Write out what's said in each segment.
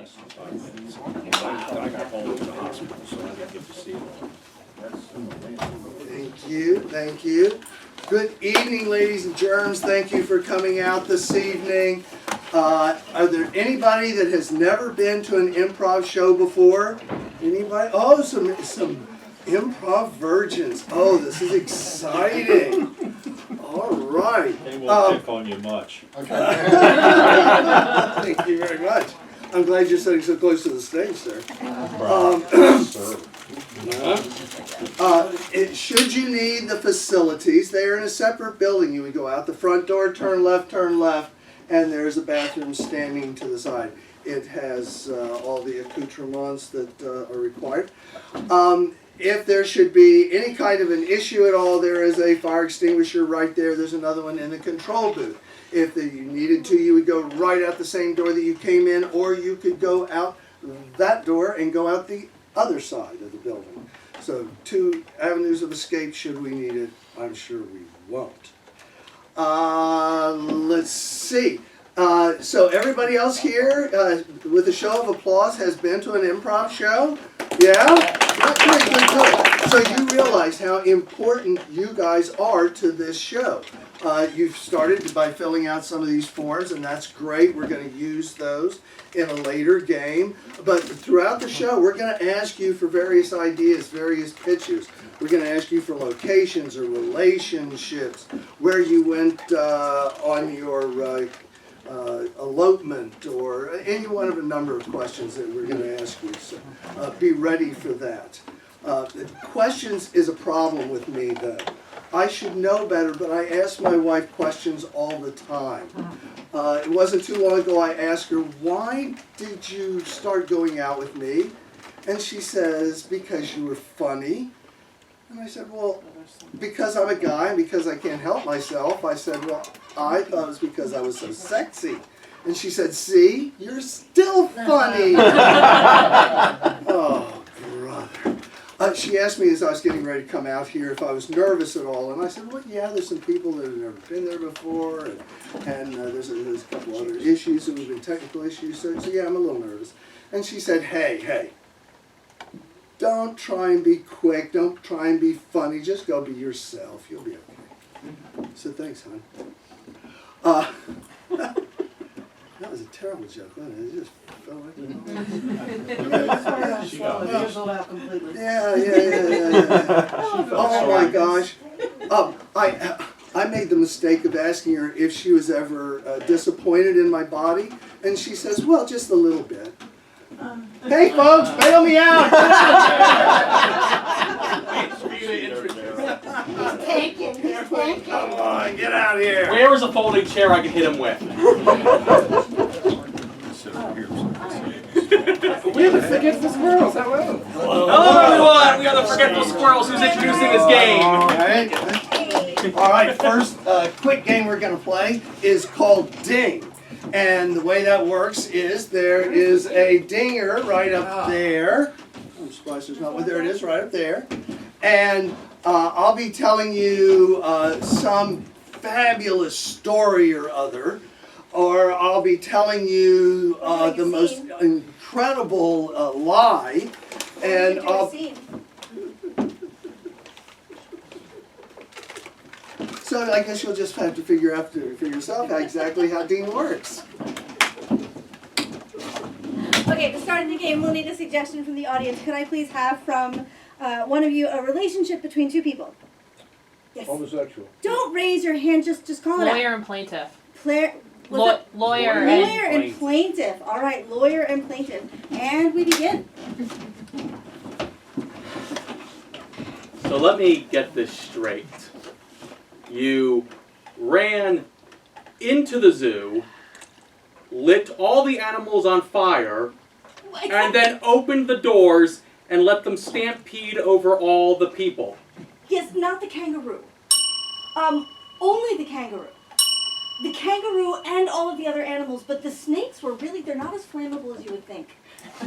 less than 5 minutes. I got home from the hospital, so I didn't get to see it all. Thank you, thank you. Good evening, ladies and germs. Thank you for coming out this evening. Are there anybody that has never been to an improv show before? Anybody? Oh, some improv virgins. Oh, this is exciting. All right. They won't pick on you much. Thank you very much. I'm glad you're sitting so close to the stage, sir. Should you need the facilities, they are in a separate building. You would go out the front door, turn left, and there's a bathroom standing to the side. It has all the accoutrements that are required. If there should be any kind of an issue at all, there is a fire extinguisher right there. There's another one in the control booth. If you needed to, you would go right out the same door that you came in, or you could go out that door and go out the other side of the building. So 2 avenues of escape should we need it. I'm sure we won't. Let's see. So everybody else here, with a show of applause, has been to an improv show? Yeah? Good. So you realize how important you guys are to this show. You've started by filling out some of these forms, and that's great. We're going to use those in a later game. But throughout the show, we're going to ask you for various ideas, various pitches. We're going to ask you for locations or relationships, where you went on your elopement, or any one of a number of questions that we're going to ask you. So be ready for that. Questions is a problem with me, though. I should know better, but I ask my wife questions all the time. It wasn't too long ago I asked her, why did you start going out with me? And she says, because you were funny. And I said, well, because I'm a guy and because I can't help myself. I said, well, I thought it was because I was so sexy. And she said, see, you're still funny. Oh, brother. She asked me as I was getting ready to come out here if I was nervous at all, and I said, well, yeah, there's some people that have never been there before, and there's a couple other issues, and been technical issues, so yeah, I'm a little nervous. And she said, hey, don't try and be quick, don't try and be funny, just go be yourself, you'll be okay. So thanks, hon. That was a terrible joke, wasn't it? It just fell right Yeah. Oh my gosh. I made the mistake of asking her if she was ever disappointed in my body, and she says, well, just a little bit. Hey folks, bail me out! Come on, get out of here. Where is a folding chair I can hit him with? We have the Forgetful Squirrels. Hello. Hello, everyone. We are the Forgetful Squirrels who's introducing this game. All right. First quick game we're going to play is called Ding. And the way that works is there is a dinger right up there. I'm surprised there's not one. There it is right up there. And I'll be telling you some fabulous story or other, or I'll be telling you the most incredible lie, and so I guess you'll just have to figure out for yourself exactly how Dean works. Okay, to start the game, we'll need a suggestion from the audience. Could I please have from one of you a relationship between 2 people? Yes. Homosexual. Don't raise your hand, just call it out. Lawyer and plaintiff. Lawyer and plaintiff. All right, lawyer and plaintiff. And we begin. So let me get this straight. You ran into the zoo, lit all the animals on fire, and then opened the doors and let them stampede over all the people. Yes, not the kangaroo. Only the kangaroo. The kangaroo and all of the other animals, but the snakes they're not as flammable as you would think.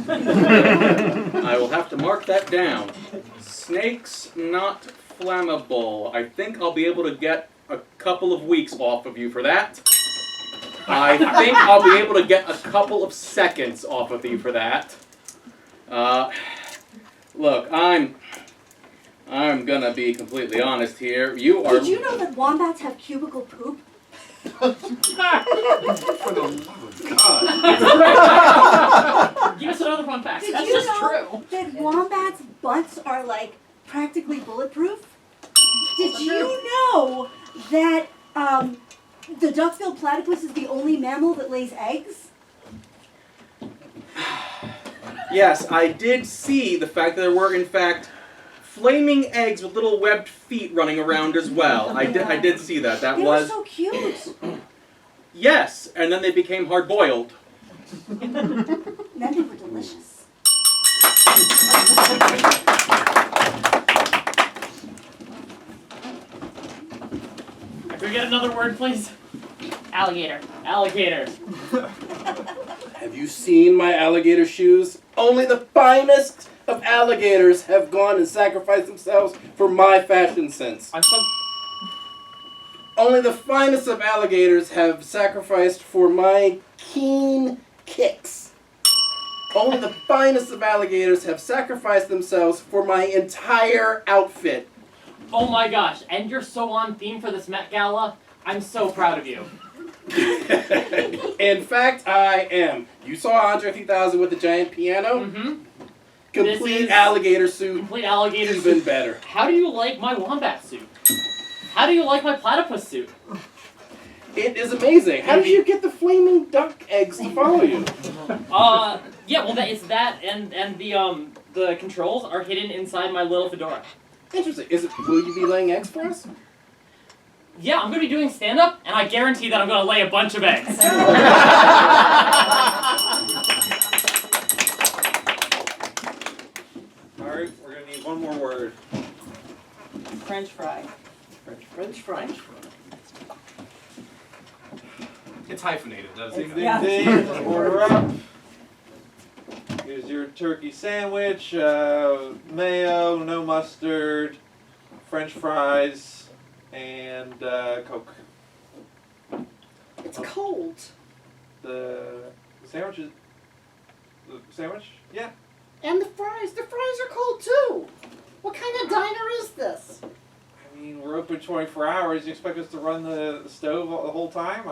I will have to mark that down. Snakes not flammable. I think I'll be able to get a couple of weeks off of you for that. I think I'll be able to get a couple of seconds off of you for that. Look, I'm gonna be completely honest here. You are. Did you know that wombats have cubicle poop? For the love of God. Give us another fun fact. Did That's you just know true. that wombats' butts are like practically bulletproof? Did you know that the duck-billed platypus is the only mammal that lays eggs? Yes, I did see the fact that there were, in fact, flaming eggs with little webbed feet running around as well. I did see that. That They was. were so cute. Yes, and then they became hard-boiled. And then they were delicious. Can we get another word, please? Alligator. Alligator. Have you seen my alligator shoes? Only the finest of alligators have gone and sacrificed themselves for my fashion sense. I'm so. Only the finest of alligators have sacrificed for my keen kicks. Only the finest of alligators have sacrificed themselves for my entire outfit. Oh my gosh, and you're so on theme for this Met Gala. I'm so proud of you. In fact, I am. You saw Andre 3000 with the giant piano? Mm-hmm. Complete This is alligator suit. Complete alligator Even suit. better. How do you like my wombat suit? How do you like my platypus suit? It is amazing. How did you get the flaming duck eggs to follow you? Yeah, well, it's that, and the controls are hidden inside my little fedora. Interesting. Will you be laying eggs for us? Yeah, I'm gonna be doing stand-up, and I guarantee that I'm gonna lay a bunch of eggs. Alright, we're gonna need one more word. French fry. French fry. It's hyphenated, does it? Yeah. Ding, ding, order up. Here's your turkey sandwich, mayo, no mustard, French fries, and Coke. It's cold. The sandwich is... The sandwich? Yeah. And the fries are cold too. What kind of diner is this? I mean, we're open 24 hours. You expect us to run the stove the whole time?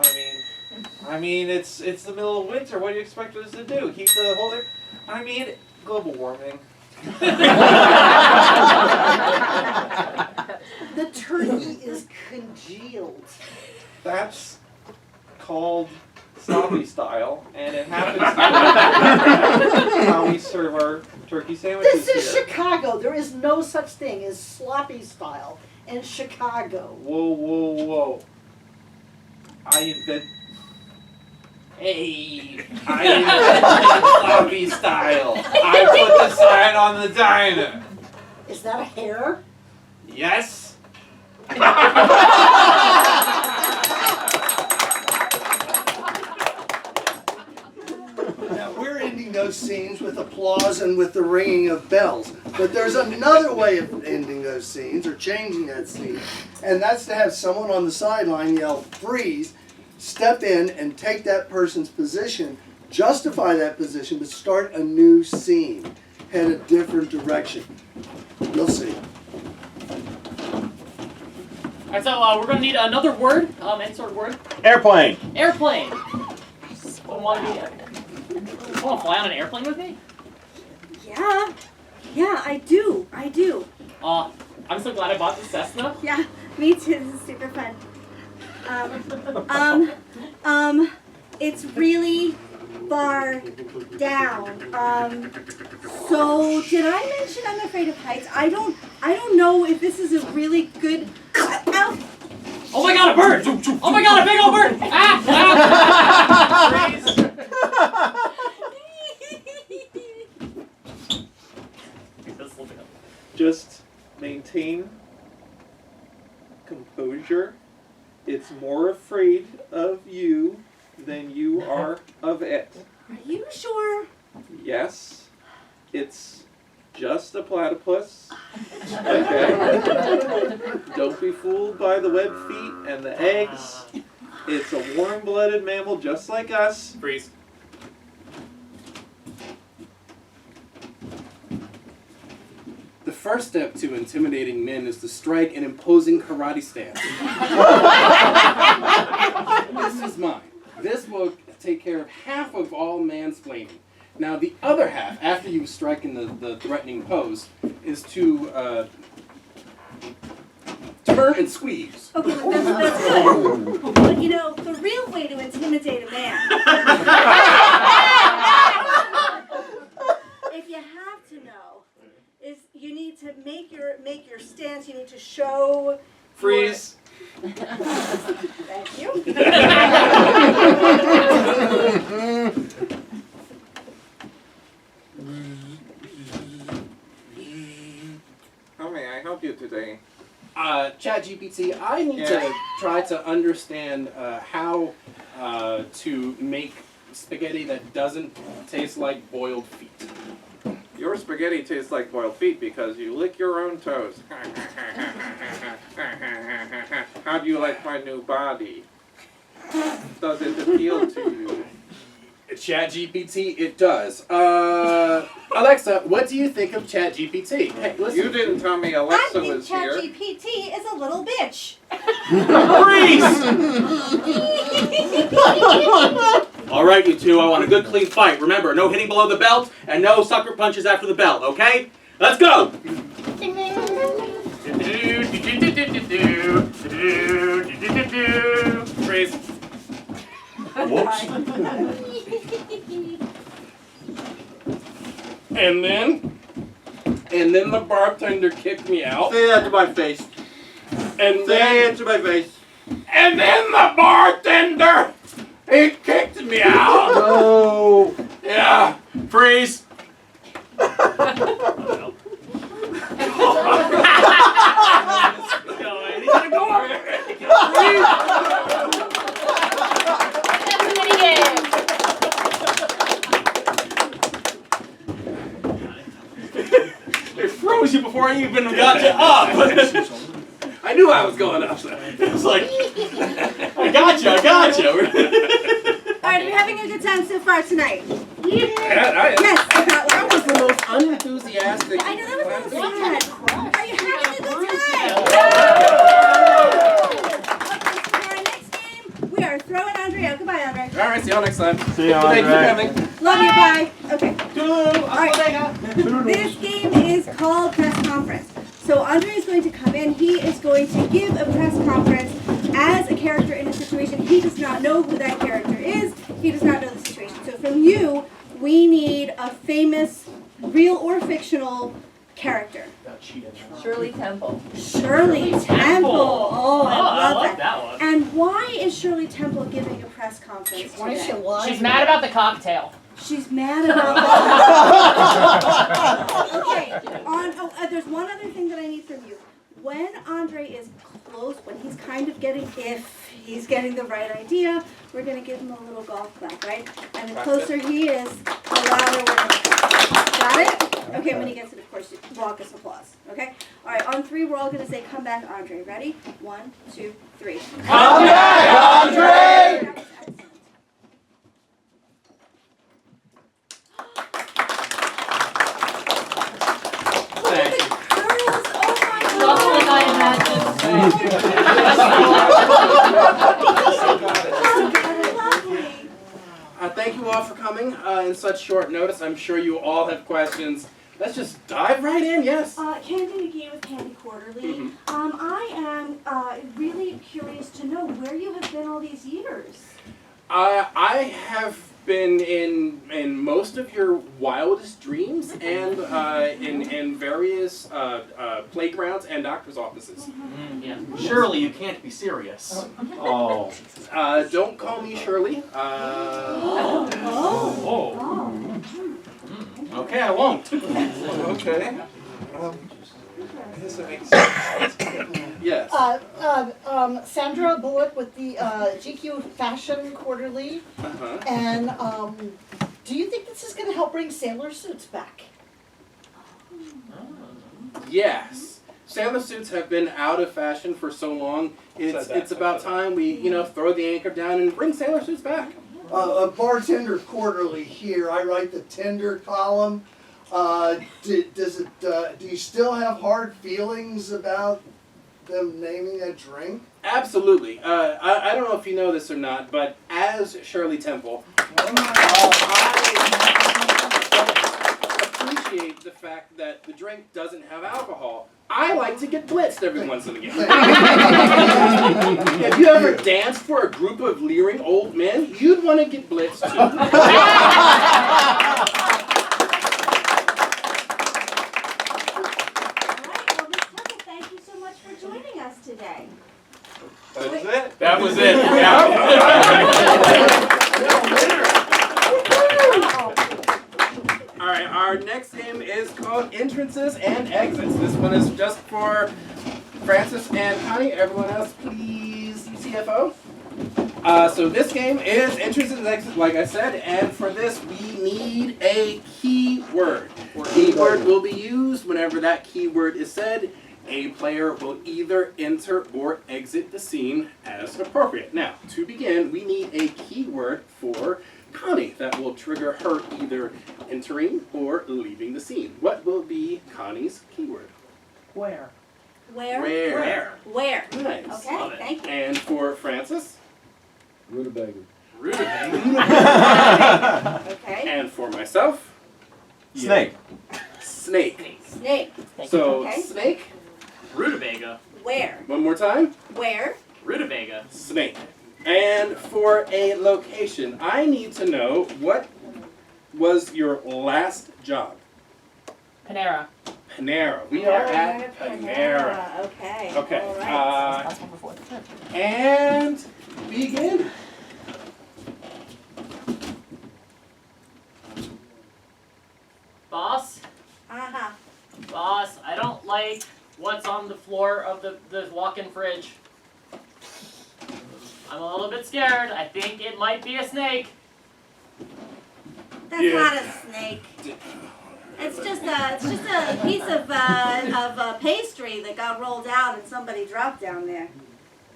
I mean, it's the middle of winter. What do you expect us to do? Heat the whole thing? I mean, global warming. The turkey is congealed. That's called sloppy style, and it happens to be how we serve our turkey sandwiches This is here. Chicago. There is no such thing as sloppy style in Chicago. Whoa, whoa, whoa. I invented sloppy style. I put the sign on the diner. Is that a hair? Yes? Now, we're ending those scenes with applause and with the ringing of bells. But there's another way of ending those scenes, or changing that scene, and that's to have someone on the sideline yell, "Freeze," step in and take that person's position, justify that position, but start a new scene, head a different direction. You'll see. Alright, so we're gonna need another word, any sort of word. Airplane. Airplane. Want to fly on an airplane with me? Yeah, I do. I'm so glad I bought the Cessna. Yeah, me too. This is super fun. It's really far down. So did I mention I'm afraid of heights? I don't know if this is a really good. Ow. Oh my god, a bird! Oh my god, a big old bird! Ah! Just maintain composure. It's more afraid of you than you are of it. Are you sure? Yes, it's just a platypus. Okay? Don't be fooled by the webbed feet and the eggs. It's a warm-blooded mammal just like us. Freeze. The first step to intimidating men is to strike an imposing karate stance. This is mine. This will take care of half of all mansplaining. Now the other half, after you've striken the threatening pose, is to turn and squeeze. Okay, that's good. But you know, the real way to intimidate a man, if you have to know, is you need to make your stance. You need to show. Freeze. Thank you. How may I help you today? ChatGPT, I need to try to understand how to make spaghetti that doesn't taste like boiled feet. Your spaghetti tastes like boiled feet because you lick your own toes. How do you like my new body? Does it appeal to you? ChatGPT, it does. Alexa, what do you think of ChatGPT? Hey, listen. You didn't tell me I Alexa think was here. ChatGPT is a little bitch. All right, you two. I want a good, clean fight. Remember, no hitting below the belt and no sucker punches after the belt. Okay? Let's go. Freeze. Whoops. And then the bartender kicked me out. Say that to my face. And Say then it to my face. And then the bartender, he kicked me out. No. Yeah. Freeze. He's gonna go up. It froze you before I even got you up. I knew I was going up. It was like, I got you. All right, we're having a good time so far tonight. Yes, I got That one. was the most unenthusiastic. I know that was a little sad. Are you having a good time? Okay, so for our next game, we are throwing Andre out. Goodbye, Andre. All right, see you all next time. See you, Thank you for coming. Love you, bye. Okay. All right. This game is called Press Conference. So Andre is going to come in. He is going to give a press conference as a character in a situation. He does not know who that character is. He does not know the situation. So from you, we need a famous, real or fictional character. Shirley Temple. Shirley Temple. Oh, I love like that. that one. And why is Shirley Temple giving a press conference Why is she today? lying? She's mad about the cocktail. She's mad about that. Okay, there's one other thing that I need from you. When Andre is close, when he's kind of getting, if he's getting the right idea, we're going to give him a little golf clap, right? And the closer he is, the louder we're going to clap. Got it? Okay, when he gets it, of course, raucous applause. Okay? All right, on three, we're all going to say, come back, Andre. Ready? 1, 2, 3. Come back, Andre! Thank you all for coming in such short notice. I'm sure you all have questions. Let's just dive right in, yes. Candy McGee with Candy Quarterly. I am really curious to know where you have been all these years. I have been in most of your wildest dreams and in various playgrounds and doctor's offices. Yeah. Surely you can't be serious. Oh. Don't call me Shirley. Okay, I won't. Okay. I guess it makes sense. Yes. Sandra Bullock with the GQ Fashion Quarterly. Uh-huh. And do you think this is going to help bring sailor suits back? Yes. Sailor suits have been out of fashion for so long. Said that, It's about time we, throw the anchor down and bring sailor suits back. A bartender quarterly here. I write the tender column. Do you still have hard feelings about them naming a drink? Absolutely. I don't know if you know this or not, but as Shirley Temple, I appreciate the fact that the drink doesn't have alcohol. I like to get blitzed every once in a while. Have you ever danced for a group of leering old men? You'd want to get blitzed too. All right, well, Miss Temple, thank you so much for joining us today. That's it. That was it. All right, our next game is called Entrances and Exits. This one is just for Francis and Connie. Everyone else, please, CFO. So this game is Entrances and Exits, like I said, and for this we need a keyword. Keyword will be used whenever that keyword is said. A player will either enter or exit the scene as appropriate. Now, to begin, we need a keyword for Connie that will trigger her either entering or leaving the scene. What will be Connie's keyword? Where? Where? Where? Where? Nice. Okay, Love it. thank you. And for Francis? Rutabaga. Okay. And for myself? Snake. Snake. Snake. So, Okay. snake. Rutabaga. Where? One more time. Where? Rutabaga. Snake. And for a location, I need to know what was your last job? Panera. Panera. We are at Panera. Okay. Okay. All right. Last one before the trip. And begin. Boss? Uh-huh. Boss, I don't like what's on the floor of the walk-in fridge. I'm a little bit scared. I think it might be a snake. That's Yeah. not a snake. It's just a piece of pastry that got rolled out and somebody dropped down there.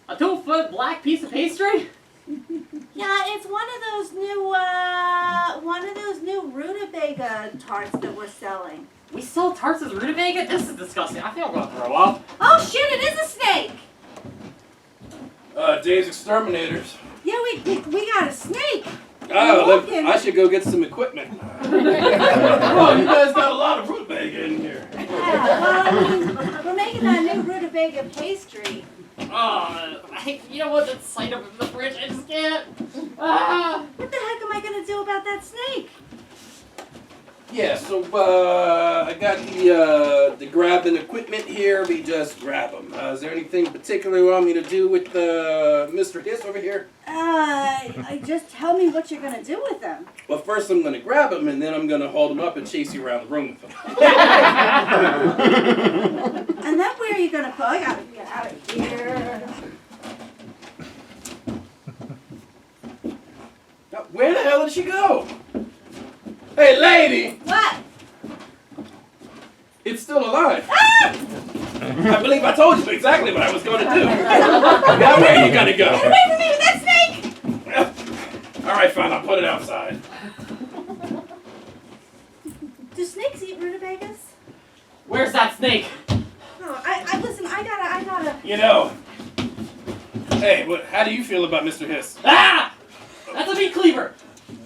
A 2-foot black piece of pastry? Yeah, it's one of those new rutabaga tarts that we're selling. We sell tarts as rutabaga? This is disgusting. I think I'm gonna throw up. Oh shit! It is a snake. Dave's Exterminators. Yeah, we got a snake. Oh, Walking. I should go get some equipment. Oh, you guys got a lot of rutabaga in here. Yeah, well, I mean, we're making that new rutabaga pastry. You know what? That sight up in the fridge, I just can't. Ah! What the heck am I gonna do about that snake? Yeah, so I got the grabbing equipment here. We just grab them. Is there anything particular you want me to do with Mr. Hiss over here? Just tell me what you're gonna do with them. Well, first I'm going to grab them, and then I'm going to hold them up and chase you around the room with them. And then where are you gonna put? I gotta get out of here. Now, where the hell did she go? Hey, lady! What? It's still alive. I believe I told you exactly what I was going to do. Now where are you going to go? Get away from me with that snake! All right, fine. I'll put it outside. Do snakes eat rutabagas? Where's that snake? Oh, I listen. I gotta. You know. Hey, how do you feel about Mr. Hiss? Ah! That's a meat cleaver.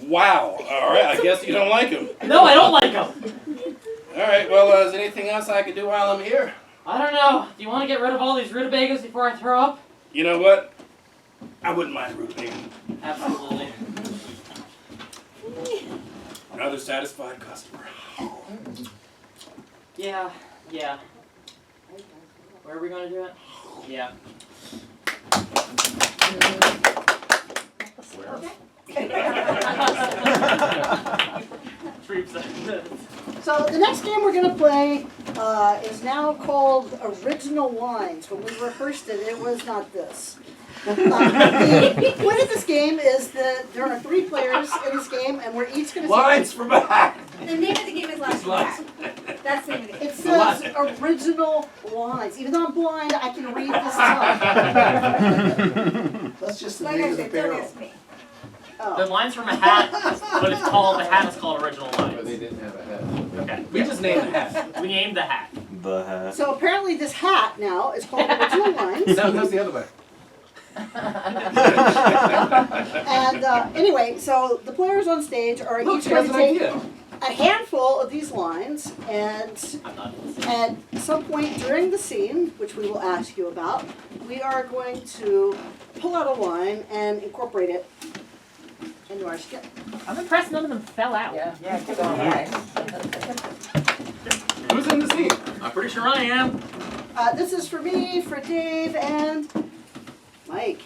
Wow. All right. I guess you don't like him. No, I don't like him. All right. Well, is there anything else I can do while I'm here? I don't know. Do you want to get rid of all these rutabagas before I throw up? You know what? I wouldn't mind rutabaga. Absolutely. Another satisfied customer. Yeah. Where are we going to do it? Yeah. So the next game we're going to play is now called Original Lines. When we rehearsed it, it was not this. The point of this game is that there are 3 players in this game, and we're each going to Lines for back. The name of the game is Last Track. That's the name of the game. It says Original lines. Even though I'm blind, I can read this stuff. That's just the Like name I of the said, don't barrel. ask me. The Oh. lines from a hat, but it's called, the hat is called original But lines. they didn't have a head. Okay. We just named the hat. We named the hat. The hat. So apparently this hat now is called Original Lines. No, goes the other way. And anyway, so the players on stage are Look, each she going has to an take idea. a handful of these lines, and I'm not at some point during the scene, which we will ask you about, we are going to pull out a line and incorporate it into our skit. I'm impressed none of them fell out. Yeah, good on that. Who's in the scene? I'm pretty sure I am. This is for me, for Dave, and Mike.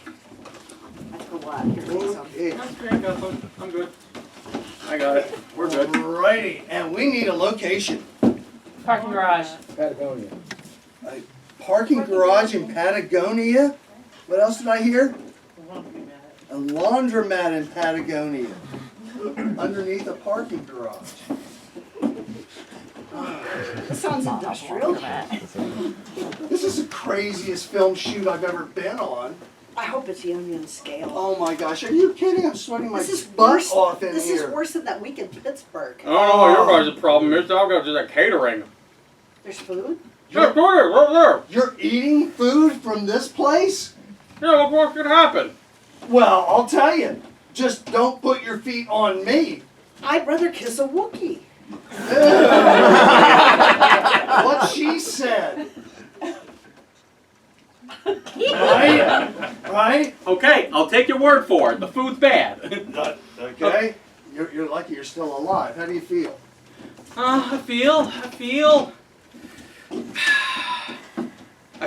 I forgot. Here, say something. Okay. I'm good. I got it. We're good. Alrighty, and we need a location. Parking garage. Patagonia. Parking garage in Patagonia? What else did I hear? A laundromat in Patagonia. Underneath a parking garage. This sounds industrial. This is the craziest film shoot I've ever been on. I hope it's Onion scale. Oh my gosh, are you kidding? I'm sweating my This is butt worse. off in This here. is worse than that week in Pittsburgh. I don't know what your guys' problem is. I've got just a catering. There's food. Yeah, go ahead, right there. You're eating food from this place? Yeah, what could happen? Well, I'll tell you. Just don't put your feet on me. I'd rather kiss a Wookiee. What she said. Right? Right? Okay, I'll take your word for it. The food's bad. Okay? You're lucky you're still alive. How do you feel? I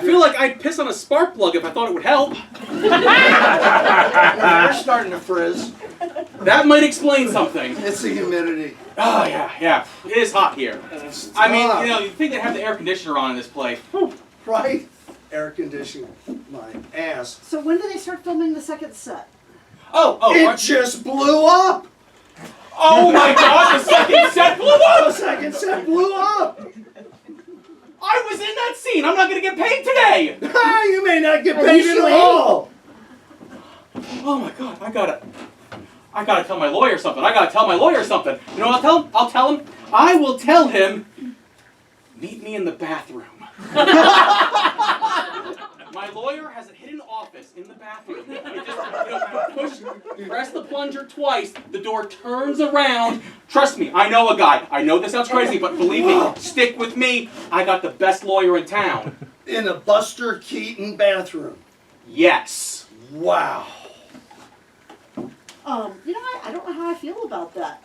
feel like I'd piss on a spark plug if I thought it would help. You're starting to frizz. That might explain something. It's the humidity. Oh, yeah. It is hot here. It's I mean, tough. you'd think they'd have the air conditioner on in this place. Whew. Right? Air conditioning. My ass. So when do they start filming the second set? Oh, It just blew up! oh my God, the second set blew The up! second set blew up! I was in that scene. I'm not going to get paid today. You may not get Are paid you at sure? all! Oh my God, I gotta tell my lawyer something. You know what I'll tell him? I will tell him, meet me in the bathroom. My lawyer has a hidden office in the bathroom. You just, press the plunger twice, the door turns around. Trust me, I know a guy. I know this sounds crazy, but believe me, stick with me. I got the best lawyer in town. In a Buster Keaton bathroom. Yes. Wow. I don't know how I feel about that.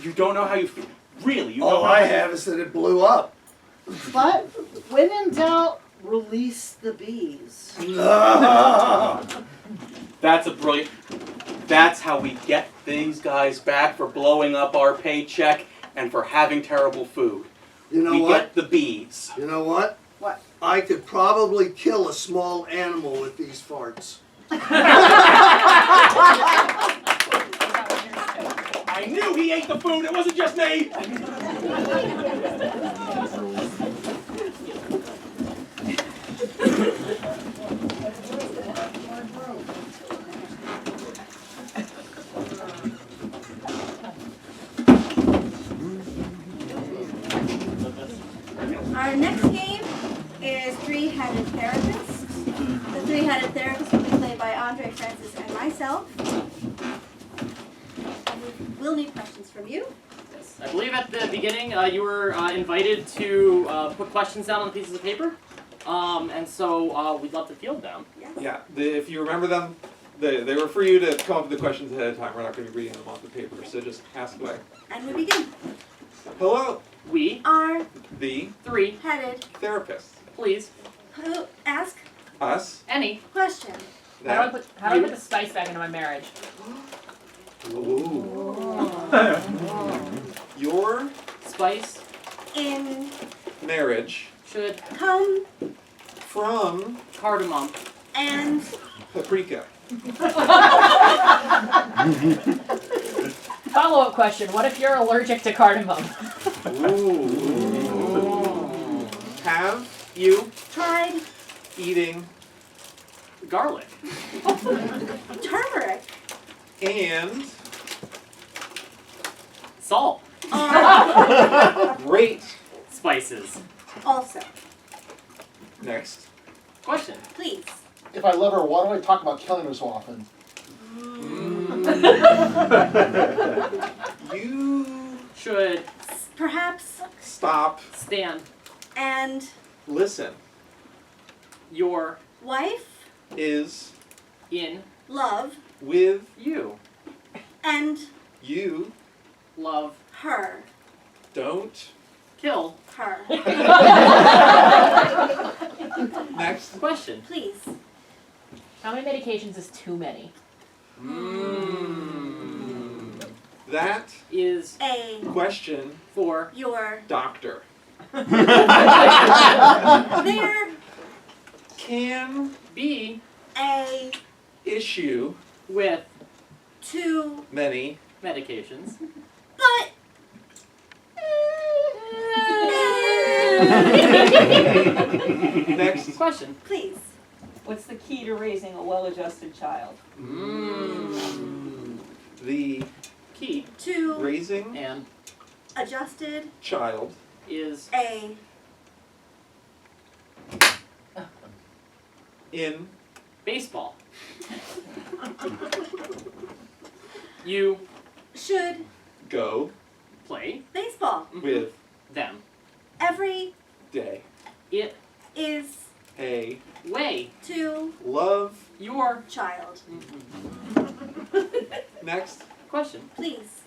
You don't know how you feel. Really, you don't All know I how have is that it blew up. But when in doubt, release the bees. That's a brilliant. That's how we get these guys back for blowing up our paycheck and for having terrible food. You know we what? get the bees. You know what? What? I could probably kill a small animal with these farts. I knew he ate the food. It wasn't just me. Our next game is Three-Headed Therapist. The Three-Headed Therapist will be played by Andre, Francis, and myself. And we will need questions from you. I believe at the beginning you were invited to put questions down on pieces of paper. And so we'd love to field them. Yeah, if you remember them, they were for you to come up with the questions ahead of time. We're not going to be reading them off the paper, so just ask away. And we begin. Hello, We, Are the three-headed. therapist. please, Who ask Us. any. question. How do I put the spice back into my marriage? Your Spice In marriage should come from cardamom. and paprika. Follow-up question: what if you're allergic to cardamom? Ooh. Have You tried eating garlic. turmeric and Salt. great. Spices. also. Next. Question. Please. If I love her, why do I talk about killing her so often? You Should Perhaps stop. stand. and Listen. Your wife Is in love with you. and you. Love her. Don't. kill. Her. Next. Question. Please. How many medications is too many? That Is A. question. for Your. Doctor. There. Can be A. issue with Too. many. medications. But. Next. Question. Please. What's the key to raising a well-adjusted child? The Key To. raising and Adjusted. child is A. in baseball. You Should. go play Baseball. with them. Every. day. It Is. A way To. love. your Child. Next. question. Please.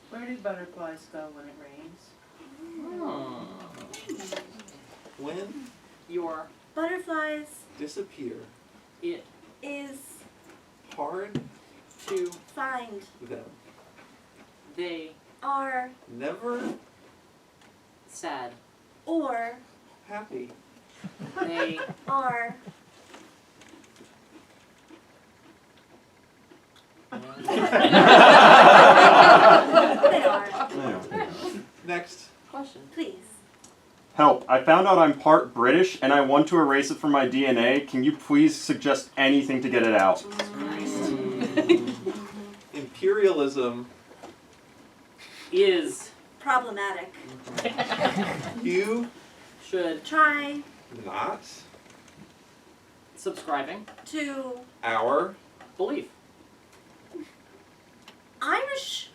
Where do butterflies go when it rains? When Your Butterflies. disappear. it Is. Hard to Find. them. they Are. Never sad. Or. happy. They Are. They are. Next. question. Please. Help. I found out I'm part British and I want to erase it from my DNA. Can you please suggest anything to get it out? Imperialism. Is Problematic. You should Try. not subscribing To. our belief. Irish.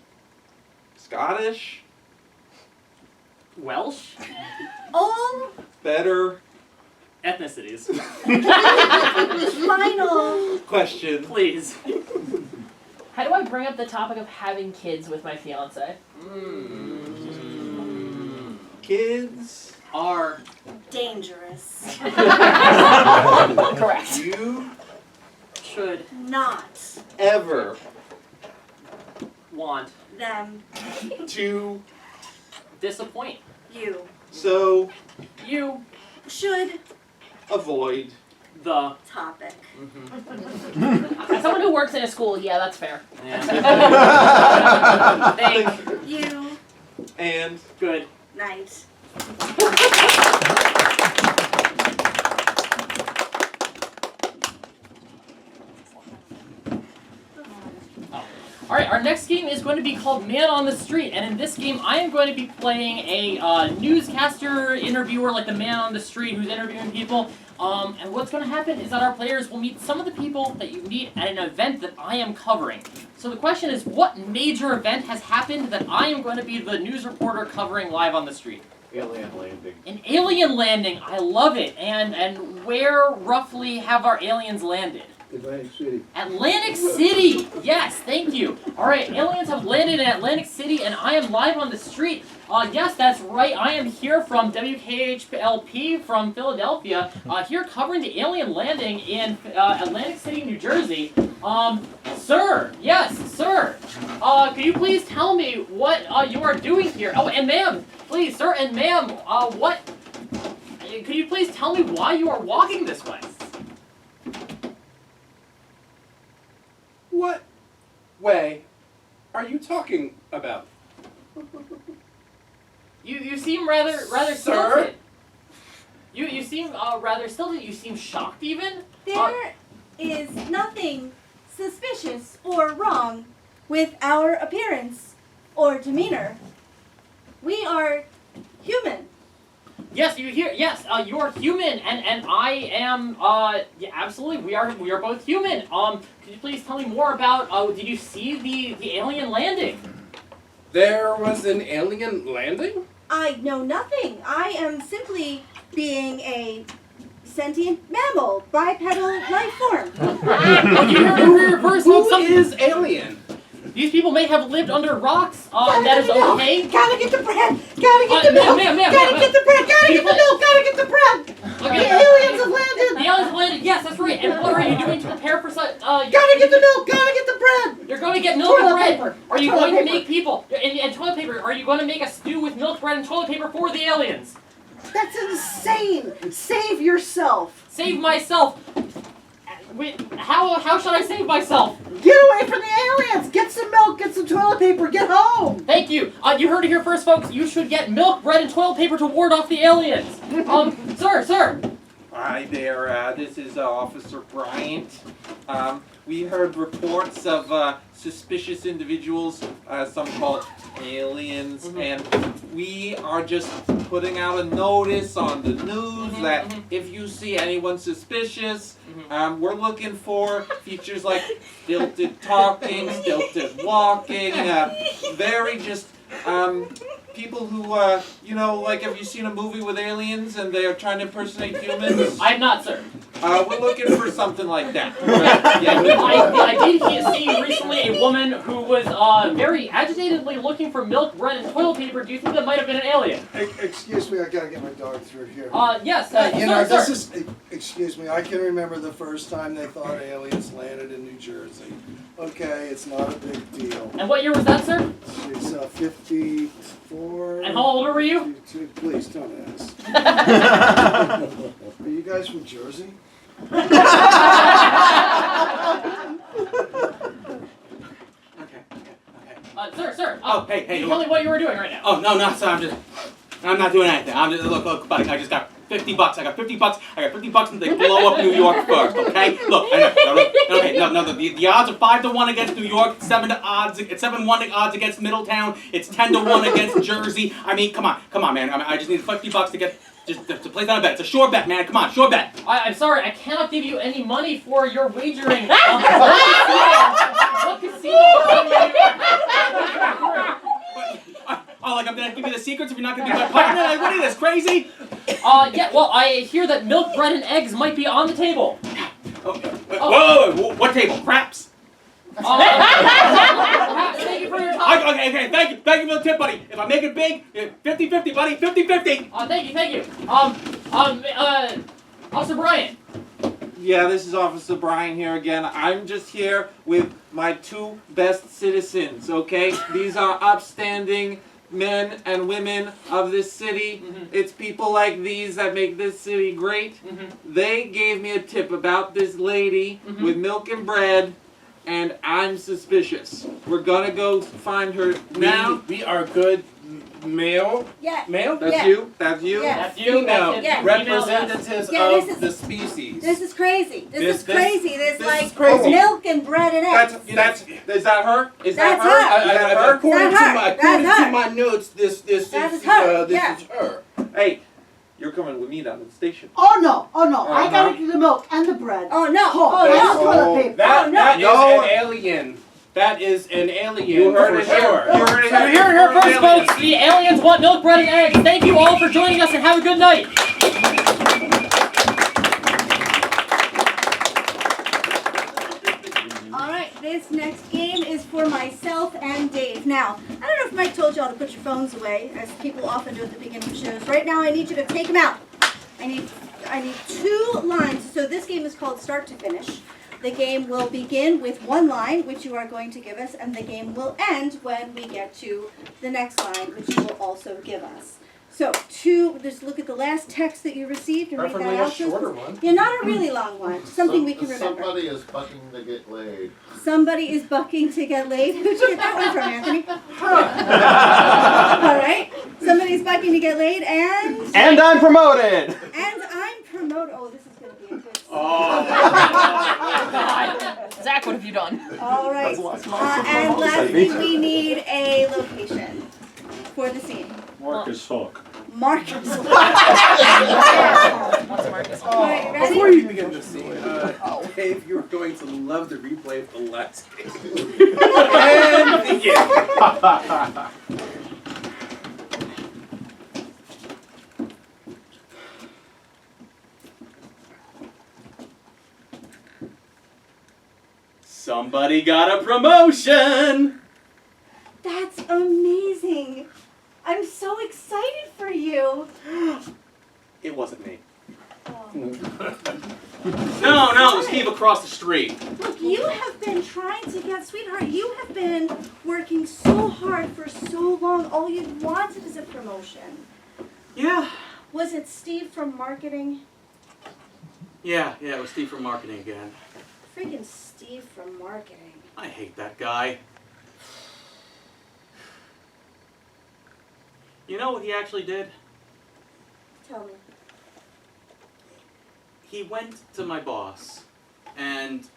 Scottish Welsh All. better ethnicities. Final. question. Please. How do I bring up the topic of having kids with my fiance? Kids Are Dangerous. Correct. you should Not. ever want Them. to disappoint. You. so You Should. avoid the Topic. As someone who works in a school, yeah, that's fair. Thank You. and good. Night. All right, our next game is going to be called Man on the Street, and in this game, I am going to be playing a newscaster interviewer, like the man on the street who's interviewing people. And what's going to happen is that our players will meet some of the people that you meet at an event that I am covering. So the question is, what major event has happened that I am going to be the news reporter covering live on the street? Alien landing. An alien landing. I love it. And where roughly have our aliens landed? Atlantic City. Atlantic City! Yes, thank you. Alright, aliens have landed in Atlantic City and I am live on the street. Yes, that's right. I am here from WKHLP from Philadelphia, here covering the alien landing in Atlantic City, New Jersey. Sir, yes, sir. Could you please tell me what you are doing here? Oh, and ma'am, please, sir, and ma'am, could you please tell me why you are walking this way? What way are you talking about? You seem rather Sir? tilted. seem rather still. You seem shocked even. There is nothing suspicious or wrong with our appearance or demeanor. We are human. Yes, you hear. Yes, you are human, and I am. Yeah, absolutely. We are both human. Could you please tell me more about? Did you see the alien landing? There was an alien landing? I know nothing. I am simply being a sentient mammal, bipedal life form. You heard first. Who is alien? These people may have lived under rocks, and that is okay. Gotta get the bread! Gotta get the milk! Ma'am, Gotta get the bread! Gotta get the milk! Gotta get the bread! Okay. The aliens have landed! The aliens have landed. Yes, that's right. And what are you doing to prepare for such? Gotta get the milk! Gotta get the bread! You're going to get milk and Toilet bread. paper. Are you Toilet going to paper. make people and toilet paper? Are you going to make a stew with milk, bread, and toilet paper for the aliens? That's insane! Save yourself! Save myself. Wait, how should I save myself? Get away from the aliens! Get some milk, get some toilet paper, get home! Thank you. You heard it here first, folks. You should get milk, bread, and toilet paper to ward off the aliens. Sir. Hi there, this is Officer Bryant. We heard reports of suspicious individuals, some called aliens, and we are just putting out a notice on the news that if you see anyone suspicious, we're looking for features like stilted talking, stilted walking, very just people who, like, have you seen a movie with aliens and they are trying to impersonate humans? I have not, sir. We're looking for something like that. I did see recently a woman who was very agitatedly looking for milk, bread, and toilet paper. Do you think that might have been an alien? Excuse me, I gotta get my dog through here. Yes, sir. Excuse me, I can remember the first time they thought aliens landed in New Jersey. Okay, it's not a big deal. And what year was that, sir? She's 54. And how old were you? 52. Please don't ask. Are you guys from Jersey? Sir. Hey. Can you tell me what you were doing right now? Oh, no, sir, I'm not doing anything. Look, buddy, I just got $50. I got $50. I got $50 and they blow up New York first, okay? Look, the odds are 5-1 against New York, 7-1 odds against Middletown, it's 10-1 against Jersey. I mean, come on, man. I just need $50 to get to place on a bet. It's a sure bet, man. Come on, sure bet. I'm sorry, I cannot give you any money for your wagering. What casino are you? Oh, like I'm gonna give you the secrets if you're not gonna be my partner? Like, what are you, this crazy? Yeah, well, I hear that milk, bread, and eggs might be on the table. Whoa, what table? Craps? Thank you for your time. Okay, thank you for the tip, buddy. If I make it big, 50-50, buddy, 50-50. Thank you. Officer Bryant. Yeah, this is Officer Brian here again. I'm just here with my two best citizens, okay? These are upstanding men and women of this city. It's people like these that make this city great. They gave me a tip about this lady with milk and bread, and I'm suspicious. We're gonna go find her now. We are good male. Yeah. Male? That's you? That's you? Yes. That's you. Female. That's it. Representatives of the species. This is crazy. This is crazy. This is like crazy. milk and bread and eggs. Is that her? Is that That's her? her. Is that her? According to my notes, this is her. This Yeah. is her. Hey, you're coming with me down to the station. Oh no! I gotta get the milk and the bread. Oh no! And the toilet paper. That is No. an alien. That is an alien. You heard it for here. sure. You heard it You're hearing her first, folks. The aliens want milk, bread, and eggs. Thank you all for joining us, and have a good night. Alright, this next game is for myself and Dave. Now, I don't know if Mike told y'all to put your phones away, as people often do at the beginning of shows. Right now I need you to take them out. I need 2 lines. So this game is called Start to Finish. The game will begin with 1 line, which you are going to give us, and the game will end when we get to the next line, which you will also give us. So, just look at the last text that you received and read that Preferably out. a shorter one. Yeah, not a really long one. Something we can remember. Somebody is bucking to get laid. Somebody is bucking to get laid. Who'd you get that one from, Anthony? All right. Somebody's bucking to get laid, and And I'm promoted! I'm Oh. God. Zach, what have you done? All right. That's a lot of money. And lastly, we need a location for the scene. Marcus Hook. Marcus. What's Marcus? All right, ready? Before you begin the scene, Dave, you're going to love the replay of the last game. And begin. Somebody got a promotion! That's amazing. I'm so excited for you. It wasn't me. Oh. No, it was Steve across the street. Look, you have been trying to get, sweetheart, you have been working so hard for so long. All you wanted is a promotion. Yeah. Was it Steve from marketing? Yeah, it was Steve from marketing again. Freaking Steve from marketing. I hate that guy. You know what he actually did? Tell me. He went to my boss, and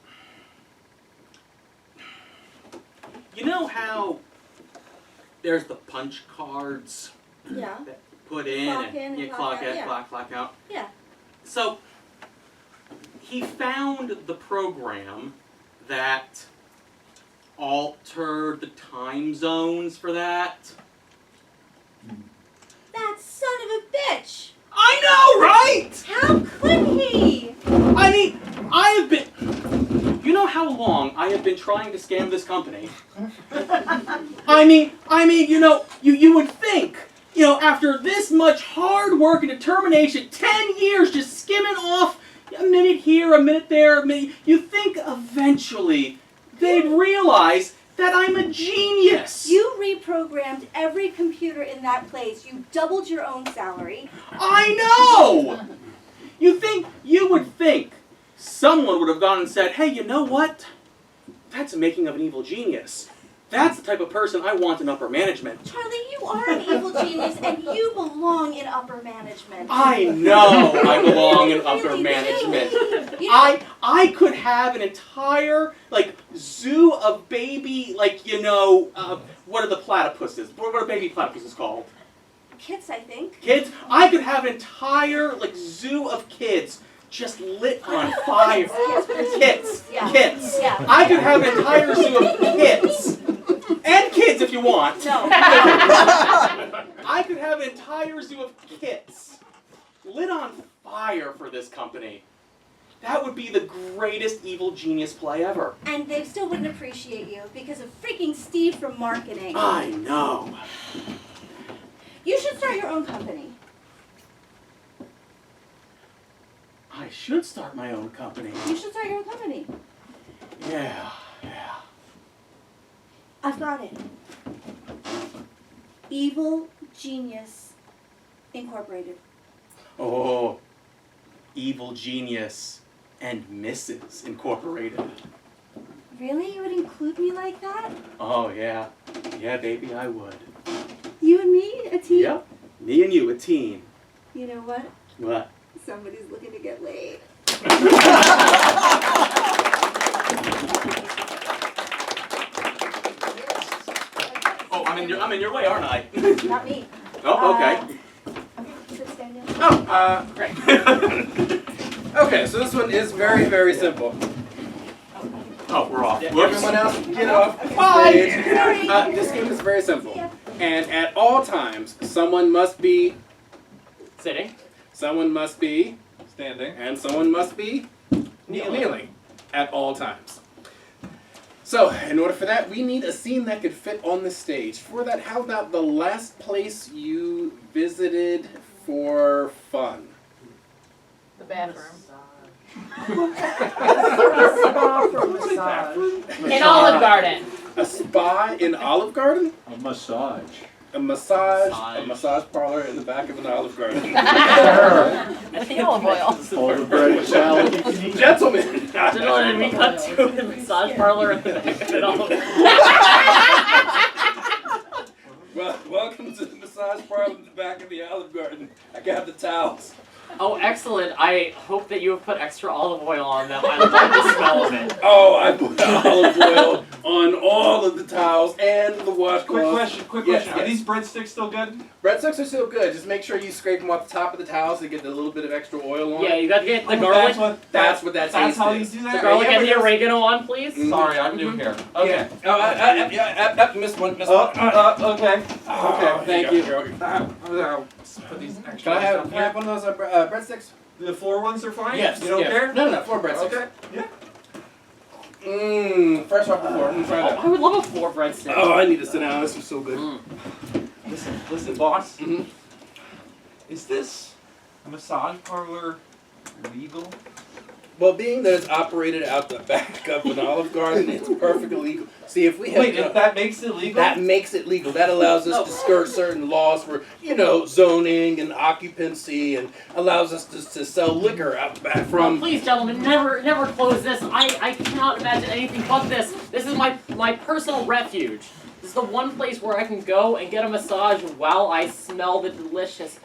you know how there's the punch cards Yeah. that you put in Clock and in and you clock clock out, in, yeah. clock out? Yeah. So he found the program that altered the time zones for that. That son of a bitch! I know, right? How could he? I mean, I have been... You know how long I have been trying to scam this company? I mean, you would think, after this much hard work and determination, 10 years just skimming off a minute here, a minute there, a minute, you think eventually they'd realize that I'm a genius. You reprogrammed every computer in that place. You doubled your own salary. I know! You would think someone would have gone and said, hey, you know what? That's the making of an evil genius. That's the type of person I want in upper management. Charlie, you are an evil genius and you belong in upper management. I know I belong in upper Really management. do. You know, I could have an entire, zoo of baby, what are the platypuses? What are baby platypuses called? kids, I think. Kids? I could have an entire, zoo of kids just lit on fire. Kits. Yeah. Kits. Yeah. I could have an entire zoo of kits. And kids if you want. No. I could have an entire zoo of kits lit on fire for this company. That would be the greatest evil genius play ever. And they still wouldn't appreciate you because of freaking Steve from marketing. I know. You should start your own company. I should start my own company. You should start your own company. Yeah. I've got it. Evil Genius Incorporated. Oh, Evil Genius and Mrs. Incorporated. Really? You would include me like that? Oh, yeah. Yeah, baby, I would. You and me? A team? Yep. Me and you, a team. You know what? What? Somebody's looking to get laid. Oh, I'm in your way, aren't I? Not me. Oh, okay. Sit stand down. Oh, great. Okay, so this one is very, very simple. Oh, we're off. Yeah, Whoops. everyone else, get off the Bye. stage. Sorry. This game is very simple. And at all times, someone must be Sitting. someone must be Standing. and someone must be kneeling at all times. So, in order for that, we need a scene that could fit on the stage. For that, how about the last place you visited for fun? The bathroom. In Olive Garden. A spa in Olive Garden? A massage. A massage parlor in the back of an Olive Garden. With the olive oil. All the bread and salad you can eat. Gentlemen! Gentlemen, we cut to a massage parlor in the back of an olive. Well, welcome to the massage parlor in the back of the Olive Garden. I got the towels. Oh, excellent. I hope that you have put extra olive oil on them. I love the smell of it. Oh, I put olive oil on all of the towels and the washcloth. Quick Yes, question. Are these breadsticks still good? Breadsticks are still good. Just make sure you scrape them off the top of the towels to get a little bit of extra oil on. Yeah, you got to get the Oh, garlic. That's what that That's taste how is. you do that? The garlic and the Yeah, oregano on, please. Sorry, I'm new here. Okay. Yeah. Missed one. Okay. Okay, thank you. I'll put these extra Can I ones down have one of those breadsticks? The floor ones are fine? Yes. You don't yes. care? No, 4 breadsticks. Okay. Yeah. Fresh off the floor. Try Oh, that. I would love a 4 breadstick. Oh, I need to sit down. This is so good. Listen, boss. Mm-hmm. Is this a massage parlor legal? Well, being that it's operated out the back of an Olive Garden, it's perfectly legal. See, if we had Wait, if that makes it legal? that makes it legal. That allows us to skirt certain laws for, zoning and occupancy, and allows us to sell liquor out the back from. Please, gentlemen, never close this. I cannot imagine anything but this. This is my personal refuge. This is the one place where I can go and get a massage while I smell the delicious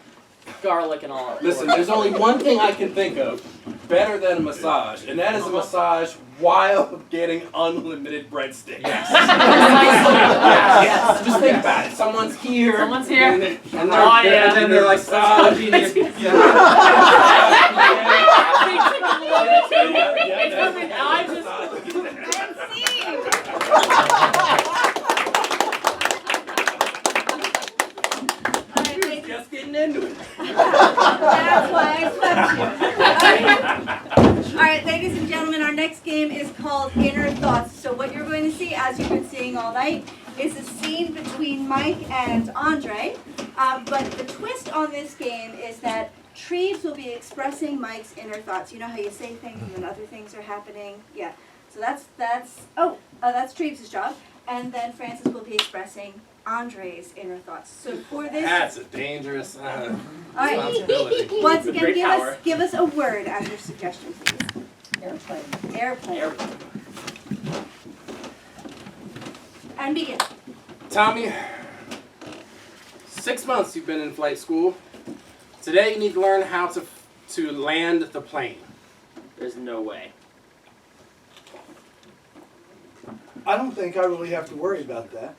garlic and all. Listen, there's only one thing I can think of better than a massage, and that is a massage while getting unlimited breadsticks. Yes. Yes. Just think about it. Someone's here. Someone's here. And then Oh, yeah. and then they're like massaging you. It's perfect. I just getting into it. That's why I swept you. All right, ladies and gentlemen, our next game is called Inner Thoughts. So what you're going to see, as you've been seeing all night, is a scene between Mike and Andre. But the twist on this game is that Treves will be expressing Mike's inner thoughts. You know how you say things and then other things are happening? Yeah. So that's Treves' job. And then Francis will be expressing Andre's inner thoughts. So for this, That's a dangerous all right. responsibility. Once again, Great power. give us a word as your suggestion, please. Airplane. Airplane. And begin. Tommy, 6 months you've been in flight school. Today you need to learn how to land the plane. There's no way. I don't think I really have to worry about that.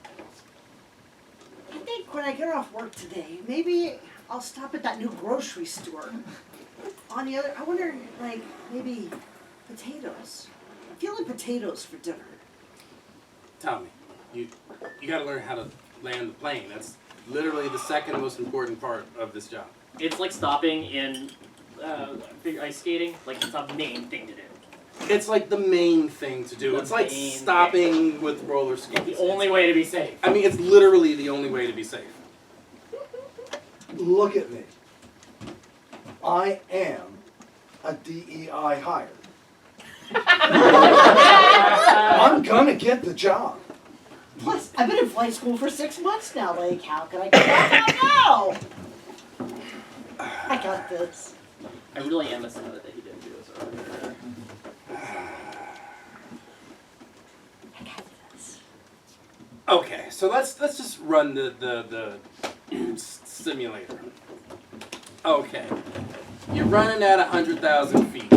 I think when I get off work today, maybe I'll stop at that new grocery store. On the other, I wonder, maybe potatoes. I'm feeling potatoes for dinner. Tommy, you got to learn how to land the plane. That's literally the second most important part of this job. It's like stopping in figure ice skating. Like, it's a main thing to do. It's like the main thing to do. The It's like main stopping with roller skates. The only way to be safe. I mean, it's literally the only way to be safe. Look at me. I am a DEI hire. I'm gonna get the job. Plus, I've been in flight school for 6 months now. How can I get that now? I got this. I really am upset that he didn't do this earlier. I got this. Okay, so let's just run the simulator. Okay, you're running at 100,000 feet.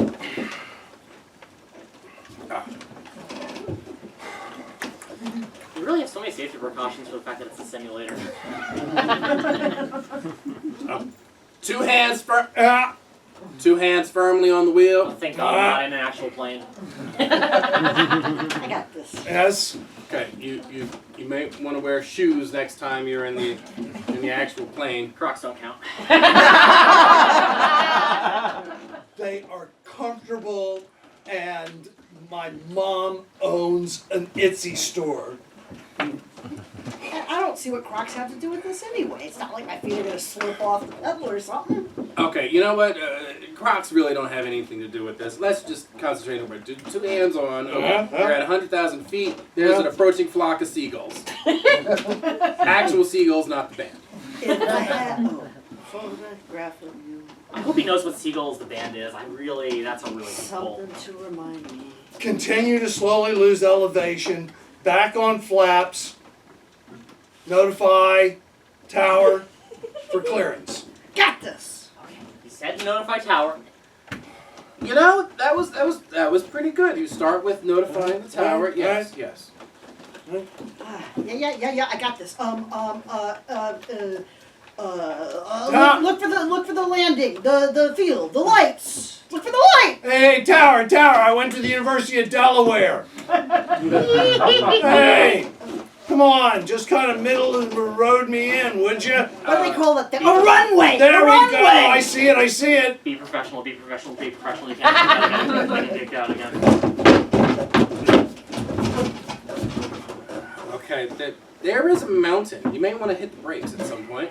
We really have so many safety precautions for the fact that it's a simulator. Two hands firmly on the wheel. Oh, thank God I'm not in an actual plane. I got this. Yes. Okay, you may want to wear shoes next time you're in the actual plane. Crocs don't count. They are comfortable, and my mom owns an Etsy store. I don't see what Crocs have to do with this anyway. It's not like my feet are going to slip off the pedal or something. Okay, you know what? Crocs really don't have anything to do with this. Let's just concentrate on it. Two hands on. Okay. We're at 100,000 feet. There's an approaching flock of seagulls. Actual seagulls, not the band. If I had photograph of you. I hope he knows what Seagulls the band is. That's a really good goal. Something to remind me. Continue to slowly lose elevation. Back on flaps. Notify tower. for clearance. Got this. Okay. You said notify tower. You know, that was pretty good. You start with notifying the tower. Yes, yes. Yeah. I got this. Look for the landing, the field, the lights. Look for the light. Hey, tower! I went to the University of Delaware. Hey, come on, just kind of middle of the road me in, would you? What do they call it? A runway. There a we runway. go. I see it. Be professional, be professional, be professional. You can't do that again. Okay, there is a mountain. You may want to hit the brakes at some point.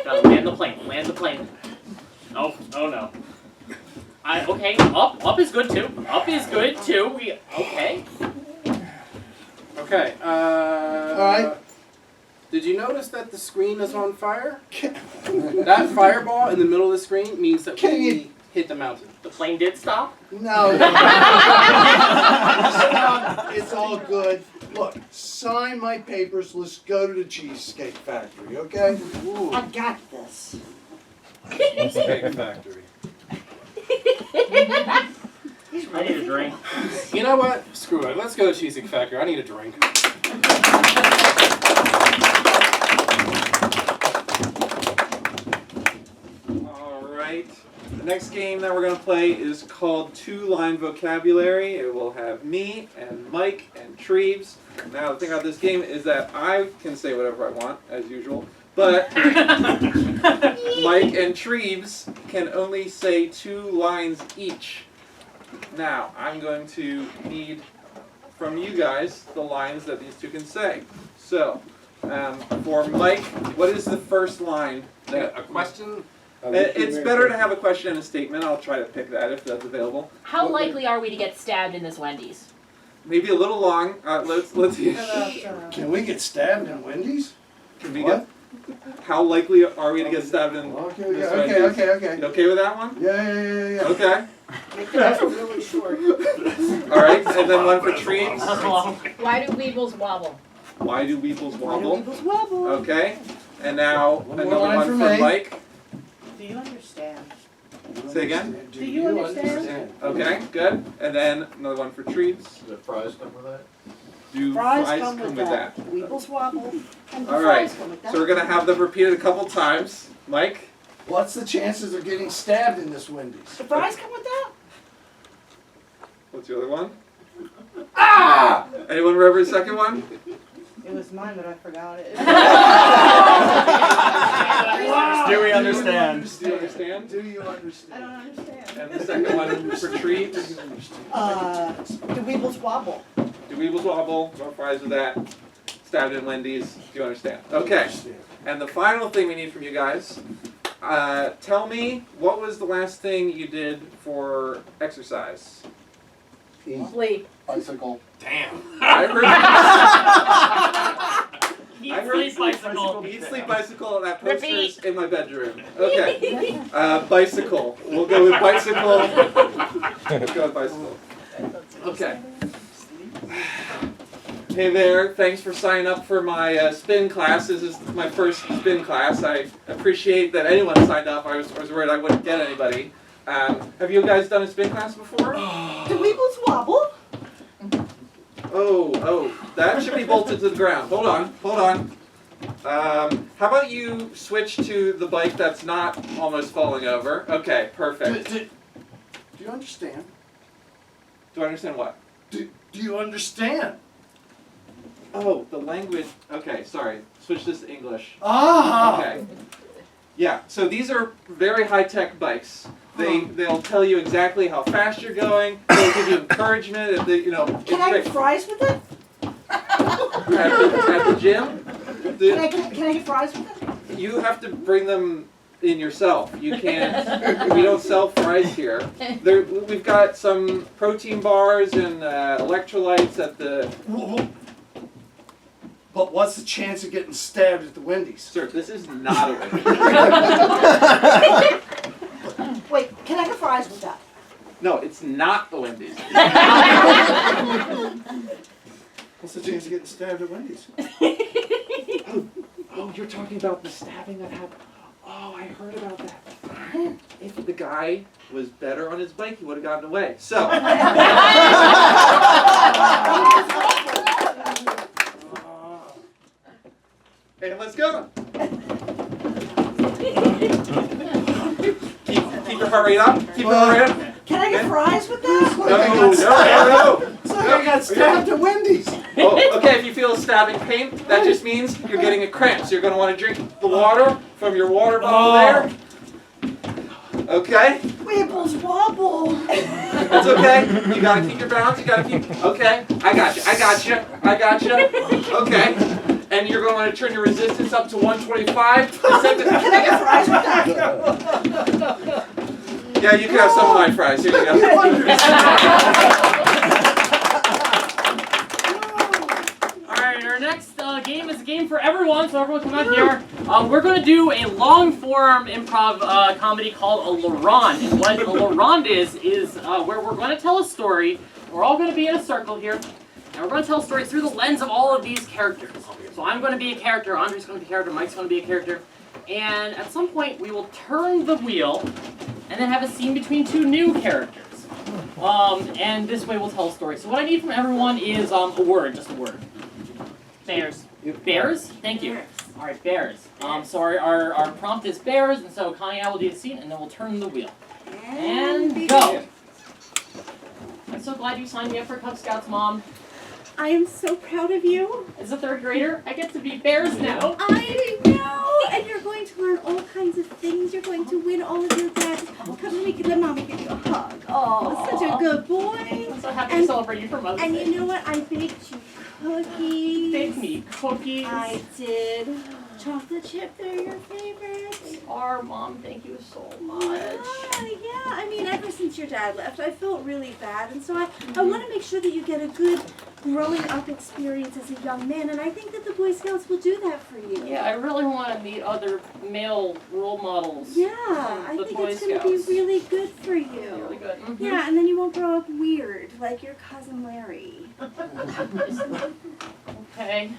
Land the plane. Oh no. Okay, up is good too. Okay. Okay. All right. Did you notice that the screen is on fire? That fireball in the middle of the screen means that we hit the mountain. The plane did stop? No. Stop. It's all good. Look, sign my papers. Let's go to the Cheesecake Factory, okay? Ooh. I got this. Cheesecake Factory. I need a drink. You know what? Screw it. Let's go to Cheesecake Factory. I need a drink. Alright. The next game that we're going to play is called Two-Line Vocabulary. It will have me and Mike and Treves. Now, the thing about this game is that I can say whatever I want, as usual. But Mike and Treves can only say 2 lines each. Now, I'm going to need from you guys the lines that these two can say. So, for Mike, what is the first line? A question? It's better to have a question and a statement. I'll try to pick that if that's available. How likely are we to get stabbed in this Wendy's? Maybe a little long. Let's Can we get stabbed in Wendy's? Can we get? How likely are we to get stabbed in? Okay. You okay with that one? Yeah. Okay. That's really short. All right, and then one for Treves. Why do weebles wobble? Why do weeples wobble? People's wobble. Okay, and now One more another line one for for me. Mike. Do you understand? Say again. Do you understand? Okay, good. And then another one for Treves. Does the fries come with that? Do Fries fries come with that. Weebles wobble. And the All right, fries come with that. so we're gonna have them repeated a couple times. Mike. What's the chances of getting stabbed in this Wendy's? The fries come with that? What's the other one? Ah! Anyone remember the second one? It was mine, but I forgot it. Do we understand? Do you understand? Do you understand? I don't understand. And the second one for Treves. The weebles wobble. Do weebles wobble? No fries with that. Stabbed in Wendy's. Do you understand? Okay. And the final thing we need from you guys, tell me, what was the last thing you did for exercise? Sleep. Bicycle. Damn. I heard Eat bicycle. Eat, sleep, bicycle, and that poster's Repeat. in my bedroom. Okay. Bicycle. We'll go with bicycle. Let's go with bicycle. Okay. Hey there, thanks for signing up for my spin class. This is my first spin class. I appreciate that anyone signed up. I was worried I wouldn't get anybody. Have you guys done a spin class before? The weebles wobble? Oh, that should be bolted to the ground. Hold on. How about you switch to the bike that's not almost falling over? Okay, perfect. Do you understand? Do I understand what? Do you understand? Oh, the language. Okay, sorry. Switch this to English. Ah! Okay. Yeah, so these are very high-tech bikes. They'll tell you exactly how fast you're going. They'll give you encouragement. If they, Can I get fries with it? at the gym? Can I get fries with it? You have to bring them in yourself. You can't. We don't sell fries here. We've got some protein bars and electrolytes at the. But what's the chance of getting stabbed at the Wendy's? Sir, this is not a Wendy's. Wait, can I get fries with that? No, it's not the Wendy's. What's the chance of getting stabbed at Wendy's? Oh, you're talking about the stabbing that happened. Oh, I heard about that. If the guy was better on his bike, he would have gotten away. So. And let's go. Keep your heart rate up. Keep your heart rate up. Can I get fries with that? No. It's like I got stabbed at Wendy's. Oh, okay, if you feel a stabbing pain, that just means you're getting a cramp. So you're going to want to drink the water from your water bottle there. Okay? Wibbles wobble. That's okay. You got to keep your balance. You got to keep... Okay, I got you. Okay. And you're going to want to turn your resistance up to 125. Can I get fries with that? Yeah, you can have some of my fries. Here you go. Alright, our next game is a game for everyone, so everyone come out here. We're going to do a long-form improv comedy called a Laurent. And what a Laurent is where we're going to tell a story. We're all going to be in a circle here. And we're going to tell a story through the lens of all of these characters. So I'm going to be a character, Andre's going to be a character, Mike's going to be a character. And at some point, we will turn the wheel and then have a scene between two new characters. And this way we'll tell a story. So what I need from everyone is a word, just a word. Bears. Bears? Thank you. All right, bears. So our prompt is bears, and so Connie and I will do the scene, and then we'll turn the wheel. And go. I'm so glad you signed me up for Cub Scouts, Mom. I am so proud of you. As a third grader, I get to be bears now. I know, and you're going to learn all kinds of things. You're going to win all of your prizes. Come let Mama give you a hug. Oh, such a good boy. I'm so happy to celebrate you for Mother's Day. And you know what? I baked you cookies. Baked me cookies. I did. Chocolate chip, they're your favorite. They are, Mom. Thank you so much. Yeah. I mean, ever since your dad left, I felt really bad. And so I want to make sure that you get a good growing up experience as a young man. And I think that the Boy Scouts will do that for you. Yeah, I really want to meet other male role models. Yeah, I think Boy it's going to be really good for you. Really good. Mm-hmm. Yeah, and then you won't grow up weird like your cousin Larry. Okay.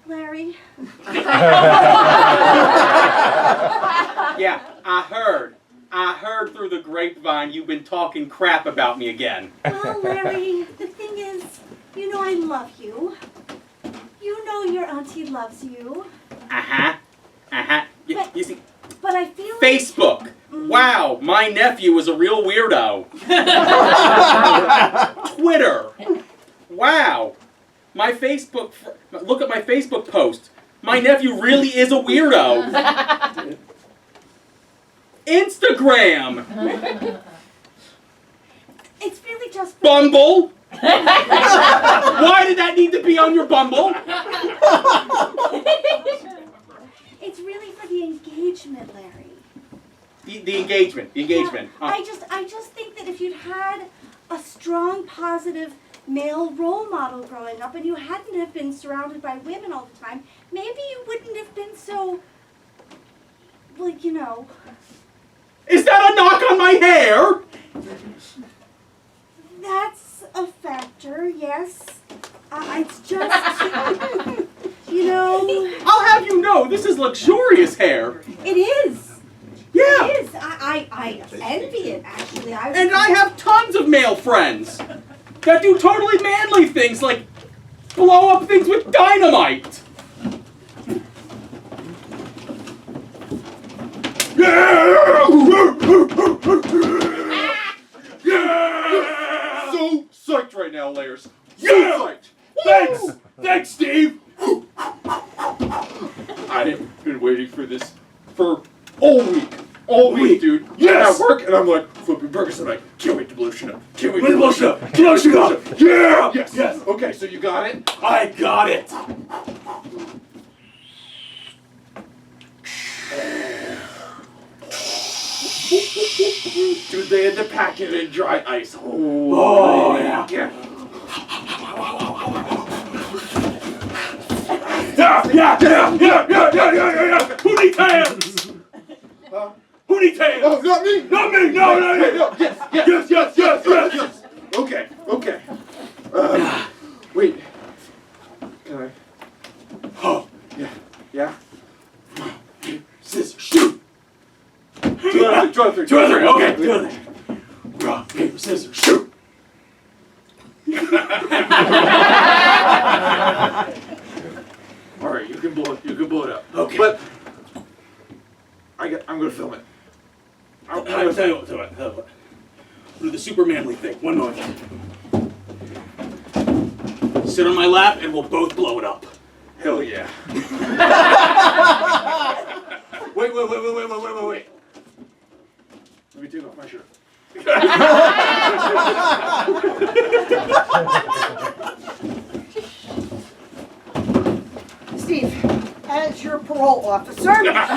Larry? Yeah, I heard through the grapevine you've been talking crap about me again. Well, Larry, the thing is, you know I love you. You know your auntie loves you. You see, But I feel Facebook. like... Wow, my nephew is a real weirdo. Twitter. Wow. My Facebook, look at my Facebook post. My nephew really is a weirdo. Instagram. It's really just... Bumble. Why did that need to be on your Bumble? It's really for the engagement, Larry. The engagement. Yeah, I just think that if you'd had a strong, positive male role model growing up and you hadn't have been surrounded by women all the time, maybe you wouldn't have been so, well, you know. Is that a knock on my hair? That's a factor, yes. It's just, you know. I'll have you know, this is luxurious hair. It is. Yeah. It is. I envy it, actually. And I have tons of male friends that do totally manly things like blow up things with dynamite. Yeah! So psyched right now, Layers. Yeah! Psyched. Thanks, Steve. I've been waiting for this for all week, dude. Yes! At work, and I'm like, flipping burgers, and I'm like, can't wait to blow shit up. Can't wait to blow shit up. Blow shit up. Yeah! Yes. Okay, so you got it? I got it. Dude, they had to pack it in dry ice. Oh yeah. Yeah. Who needs hands? Who needs hands? Oh, not me. Not me. No. Yes. Okay. do that. Rock, paper, scissors, shoot. All right, you can blow it. You can blow it up. Okay. But I'm gonna film it. I'll tell you what. We'll do the super manly thing. One moment. Sit on my lap and we'll both blow it up. Hell yeah. Wait. Let me take off my shirt. Steve, as your parole officer, Sounds right.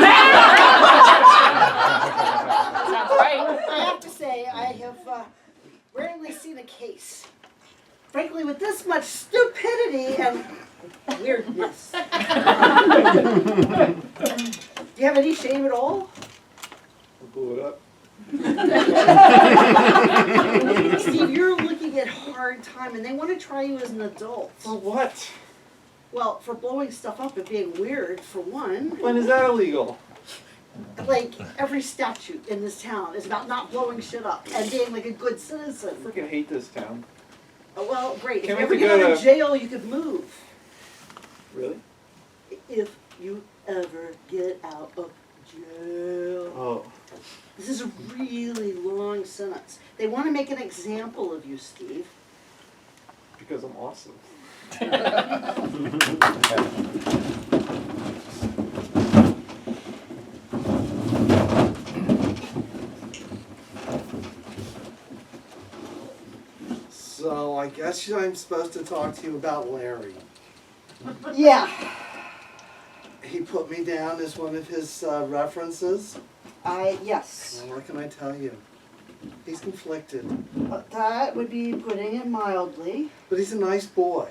I have to say I have rarely seen a case, frankly, with this much stupidity and weirdness. Do you have any shame at all? Blow it up. Steve, you're looking at hard time, and they want to try you as an adult. For what? Well, for blowing stuff up and being weird, for one. When is that illegal? Like, every statute in this town is about not blowing shit up and being like a good citizen. I freaking hate this town. Oh, well, great. Can't If you ever wait to get go out of to- jail, you could move. Really? If you ever get out of jail. Oh. This is a really long sentence. They want to make an example of you, Steve. Because I'm awesome. So I guess I'm supposed to talk to you about Larry. Yeah. He put me down as one of his references. Yes. Well, what can I tell you? He's conflicted. That would be putting it mildly. But he's a nice boy.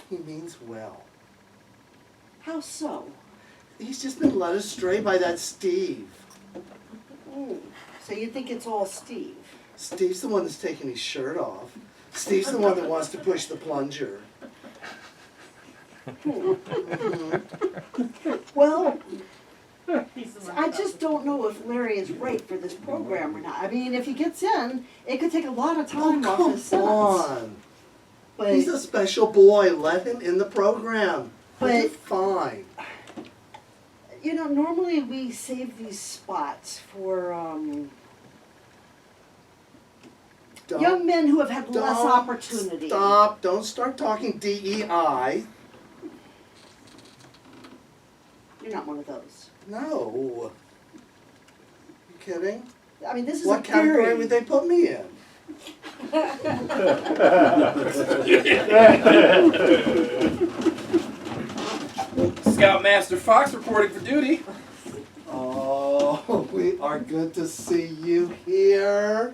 He means well. How so? He's just been led astray by that Steve. So you think it's all Steve? Steve's the one that's taking his shirt off. Steve's the one that wants to push the plunger. Well, I just don't know if Larry is right for this program or not. I mean, if he gets in, it could take a lot of time off his Come sentence. on. But He's a special boy. Let him in the program. He'll do But- fine. you know, normally we save these spots for Don't- young men who have had less don't opportunity. Stop. Don't start talking DEI. You're not one of those. No. You kidding? I mean, this is What a category theory. would they put me in? Scoutmaster Fox reporting for duty. Oh, we are good to see you here.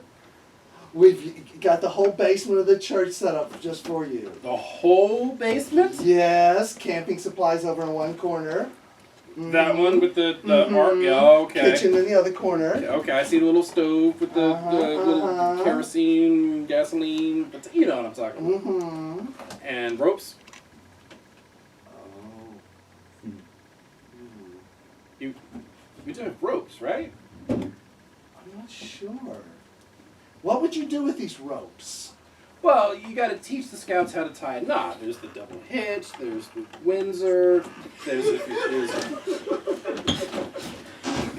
We've got the whole basement of the church set up just for you. The whole basement? Yes, camping supplies over in one corner. That one with the Mhm. ark? Yeah, okay. Kitchen in the other corner. Okay, I see the little stove with the little kerosene, gasoline, but you know what I'm talking about. Mm-hmm. And ropes. You do have ropes, right? I'm not sure. What would you do with these ropes? Well, you got to teach the scouts how to tie a knot. There's the double hitch. There's the Windsor. There's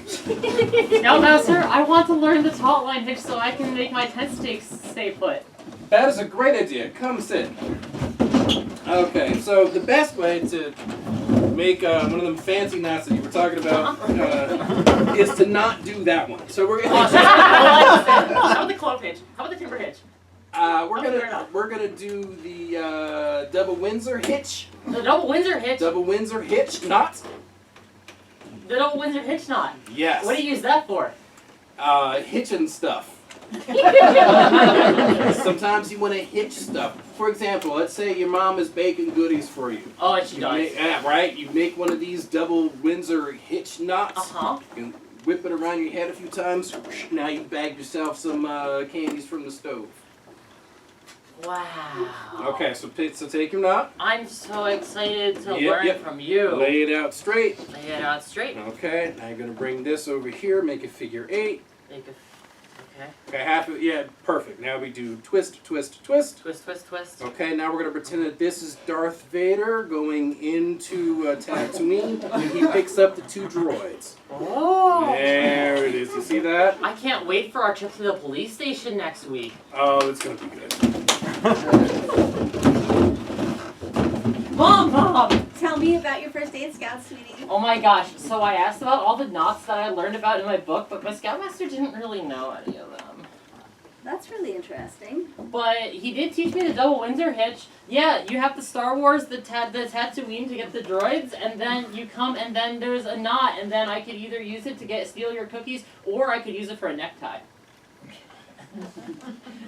Scoutmaster, I want to learn the taut line hitch so I can make my tent stakes stay put. That is a great idea. Come sit. Okay, so the best way to make one of them fancy knots that you were talking about is to not do that one. So we're gonna How about the clove hitch? How about the timber hitch? we're gonna do the double Windsor hitch. The double Windsor hitch? Double Windsor hitch knot. The double Windsor hitch knot? Yes. What do you use that for? Hitching stuff. Sometimes you want to hitch stuff. For example, let's say your mom is baking goodies for you. Oh, and she does. Right? You make one of these double Windsor hitch knots. Uh-huh. You can whip it around your head a few times. Now you've bagged yourself some candies from the stove. Wow. Okay, so take your knot. I'm so excited to Yep, learn yep. from you. Lay it out straight. Lay it out straight. Okay, now you're gonna bring this over here, make a figure 8. Make a. Okay. Okay, half of yeah, perfect. Now we do twist, twist, twist. Twist, twist, twist. Okay, now we're gonna pretend that this is Darth Vader going into Tatooine, and he picks up the 2 droids. Oh. There it is. You see that? I can't wait for our trip to the police station next week. Oh, it's gonna be good. Mom! Tell me about your first day at Scout, sweetie. Oh my gosh, so I asked about all the knots that I learned about in my book, but my Scoutmaster didn't really know any of them. That's really interesting. But he did teach me the double Windsor hitch. Yeah, you have the Star Wars, the Tatooine to get the droids, and then you come and then there's a knot, and then I could either use it to steal your cookies, or I could use it for a necktie. Okay,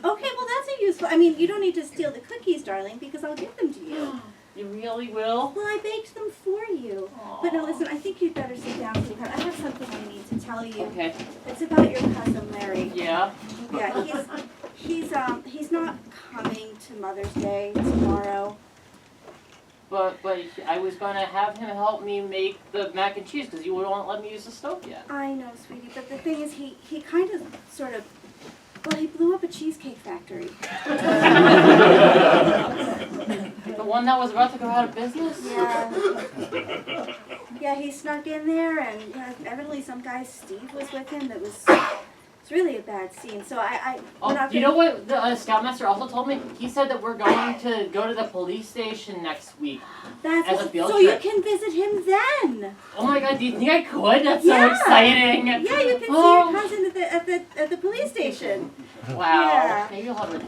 well that's a useful. I mean, you don't need to steal the cookies, darling, because I'll give them to you. You really will? Well, I baked them for you. Aww. But no, listen, I think you'd better sit down, sweetheart. I have something I need to tell you. Okay. It's about your cousin Larry. Yeah? Yeah, he's not coming to Mother's Day tomorrow. But I was going to have him help me make the mac and cheese because you wouldn't let me use the stove yet. I know, sweetie, but the thing is he kind of sort of, well, he blew up a cheesecake factory. The one that was about to go out of business? Yeah. Yeah, he snuck in there, and evidently some guy, Steve, was with him. It's really a bad scene. So you know what the Scoutmaster also told me? He said that we're going to go to the police station next week. As a field so trip. you can visit him then. Oh my god, do you think I could? That's so exciting. Yeah, you can see your cousin at the police station. Wow. Yeah. Maybe you'll have a...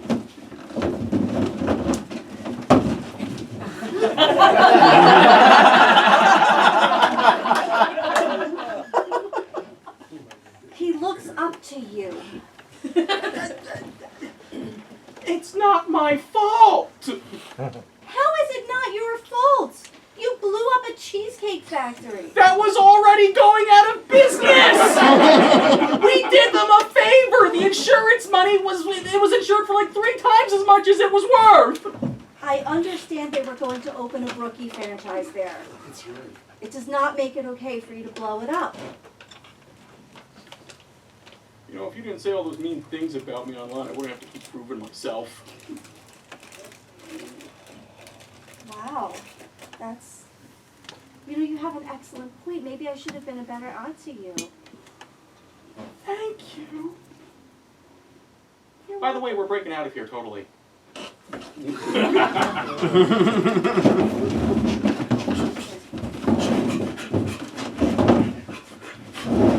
He looks up to you. It's not my fault! How is it not your fault? You blew up a cheesecake factory. That was already going out of business! We did them a favor! The insurance money was insured for like 3 times as much as it was worth! I understand they were going to open a rookie franchise there. That's right. It does not make it okay for you to blow it up. You know, if you didn't say all those mean things about me online, I wouldn't have to keep proving myself. Wow. That's... you have an excellent point. Maybe I should have been a better aunt to you. Thank you. By the way, we're breaking out of here totally.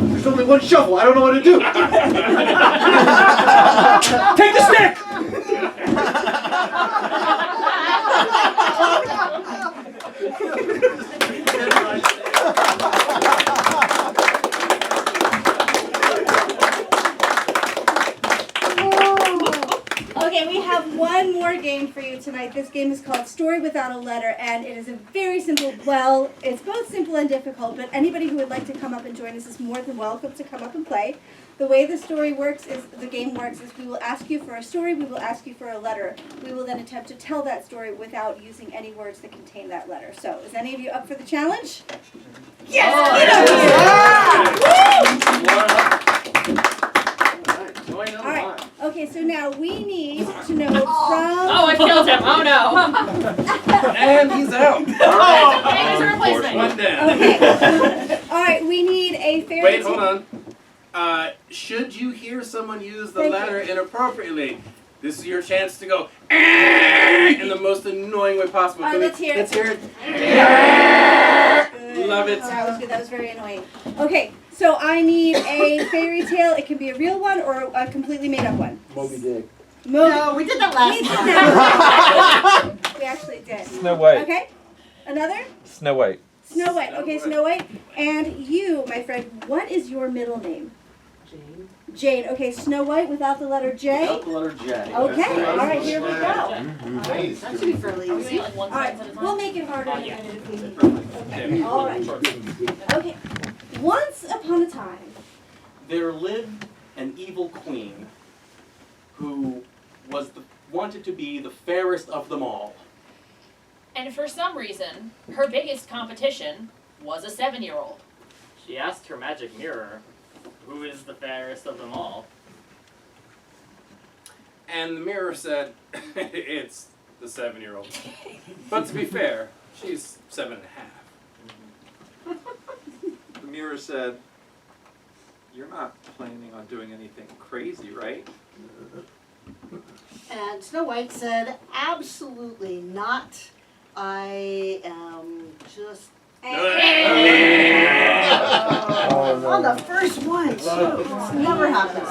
There's only one shovel. I don't know what to do. Take the stick! Okay, we have one more game for you tonight. This game is called Story Without a Letter, and it is a very simple, well, it's both simple and difficult, but anybody who would like to come up and join us is more than welcome to come up and play. The way the game works is we will ask you for a story, we will ask you for a letter. We will then attempt to tell that story without using any words that contain that letter. So, is any of you up for the challenge? Yes! All right. Okay, so now we need to know from... Oh, I killed him! Oh no! And he's out. Okay, there's a replacement. One down. Okay. All right, we need a fairy Wait, tale. hold on. Should you hear someone use the Thank letter inappropriately, this is your chance to go in the most annoying way possible. All right, let's hear it. Let's hear it. Good. Love it. That was good. That was very annoying. Okay, so I need a fairy tale. It can be a real one or a completely made up one. Moby Dick. No, we did that last time. We actually did. Snow White. Okay, another? Snow White. Snow White. Okay, Snow White. And you, my friend, what is your middle name? Jane. Jane. Okay, Snow White without the letter J? Without the letter J. Okay, all right, here we go. That should be fairly Are we easy. like one All right, sentence at a time? we'll make it harder in a yeah. minute if we need. Okay, all right. Okay, once upon a time. There lived an evil queen who was the wanted to be the fairest of them all. And for some reason, her biggest competition was a 7-year-old. She asked her magic mirror, who is the fairest of them all? And the mirror said, it's the 7-year-old. But to be fair, she's 7.5. The mirror said, "You're not planning on doing anything crazy, right?" And Snow White said, absolutely not. I am just... On the first one, too. This never happens.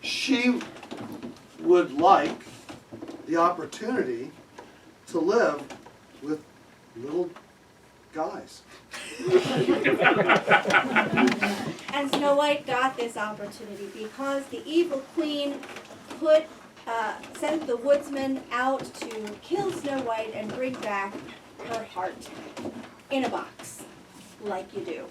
She would like the opportunity to live with little guys. And Snow White got this opportunity because the evil queen sent the woodsman out to kill Snow White and bring back her heart in a box, like you do.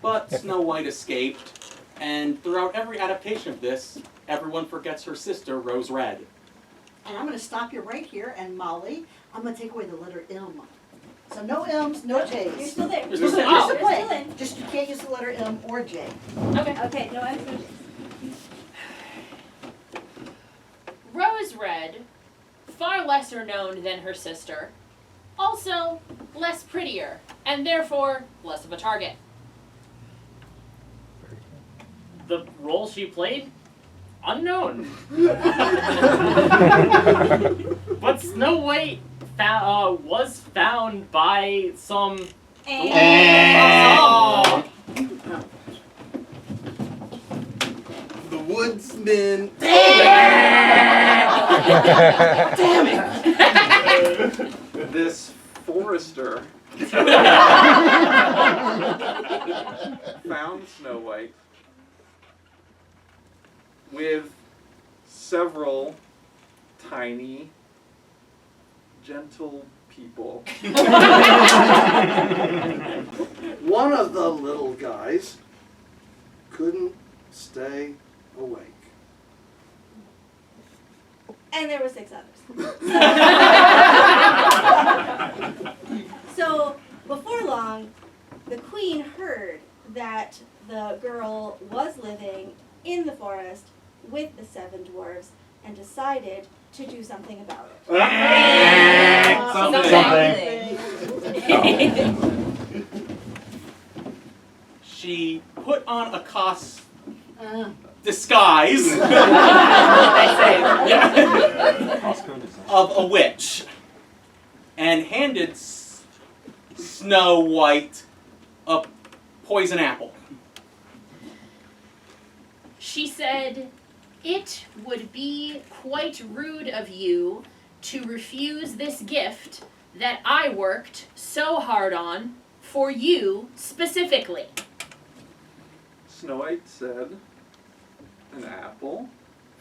But Snow White escaped, and throughout every adaptation of this, everyone forgets her sister, Rose Red. And I'm going to stop you right here, and Molly, I'm going to take away the letter M. So no M's, no J's. You're still there. You're still there. You're still You're still playing. in. Just you can't use the letter M or J. Okay, no M's, no J's. Rose Red, far lesser known than her sister, also less prettier, and therefore less of a target. The role she played? Unknown. But Snow White was found by some... The woodsman. Damn it! This forester found Snow White with several tiny, gentle people. One of the little guys couldn't stay awake. And there were 6 others. So, before long, the queen heard that the girl was living in the forest with the 7 dwarves and decided to do something about it. She put on a disguise of a witch and handed Snow White a poison apple. She said, "It would be quite rude of you to refuse this gift that I worked so hard on for you specifically." Snow White said, "An apple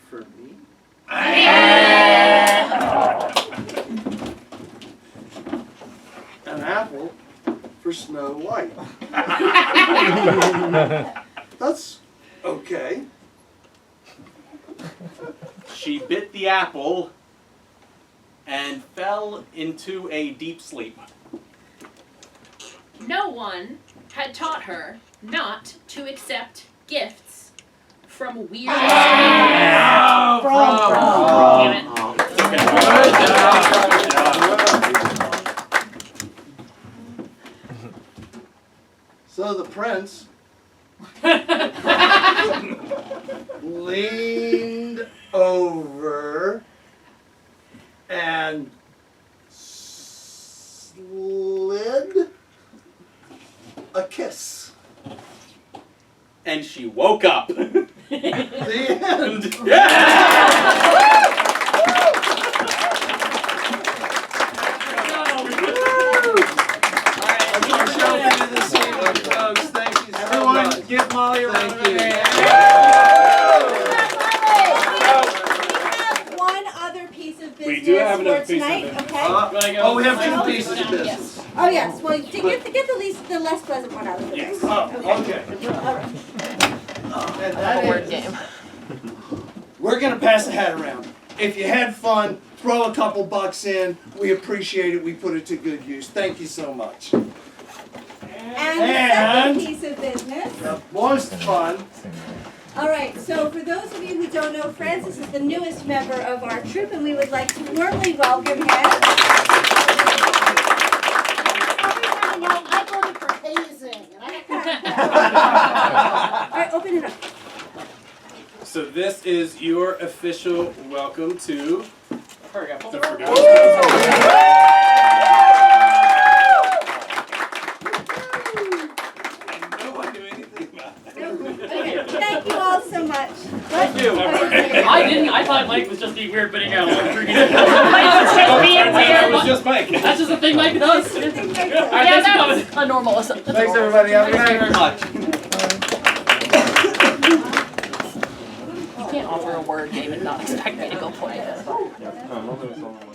for me?" An apple for Snow White. That's okay. She bit the apple and fell into a deep sleep. No one had taught her not to accept gifts from weird Damn it. So the prince leaned over and slid a kiss. And she woke up. The end. Everyone, give Molly a round of applause. We have one other piece of business We do have for another piece of tonight, business. okay? Oh, we have 2 pieces of business. Oh yes, well, to get the less pleasant one out of the way. Yes. Oh, okay. All right. A word game. we're gonna pass the hat around. If you had fun, throw a couple bucks in. We appreciate it. We put it to good use. Thank you so much. And the second piece of business. The most fun. All right, so for those of you who don't know, Francis is the newest member of our troupe, and we would like to warmly welcome him. Everybody know I voted for hazing. All right, open it up. So this is your official welcome to the Forgetful Squirrels. Thank you all so much. Thank you. I didn't. I thought Mike was just being weird, but he got a little freaky. Mike was just being That was weird. just Mike. That's just the thing Mike does. Alright, Yeah, thanks for coming. that's a normal assumption. Thanks, everybody. Have a good Thank you night. very much. You can't offer a word game and not expect me to go play it. Yeah, no, nothing's on the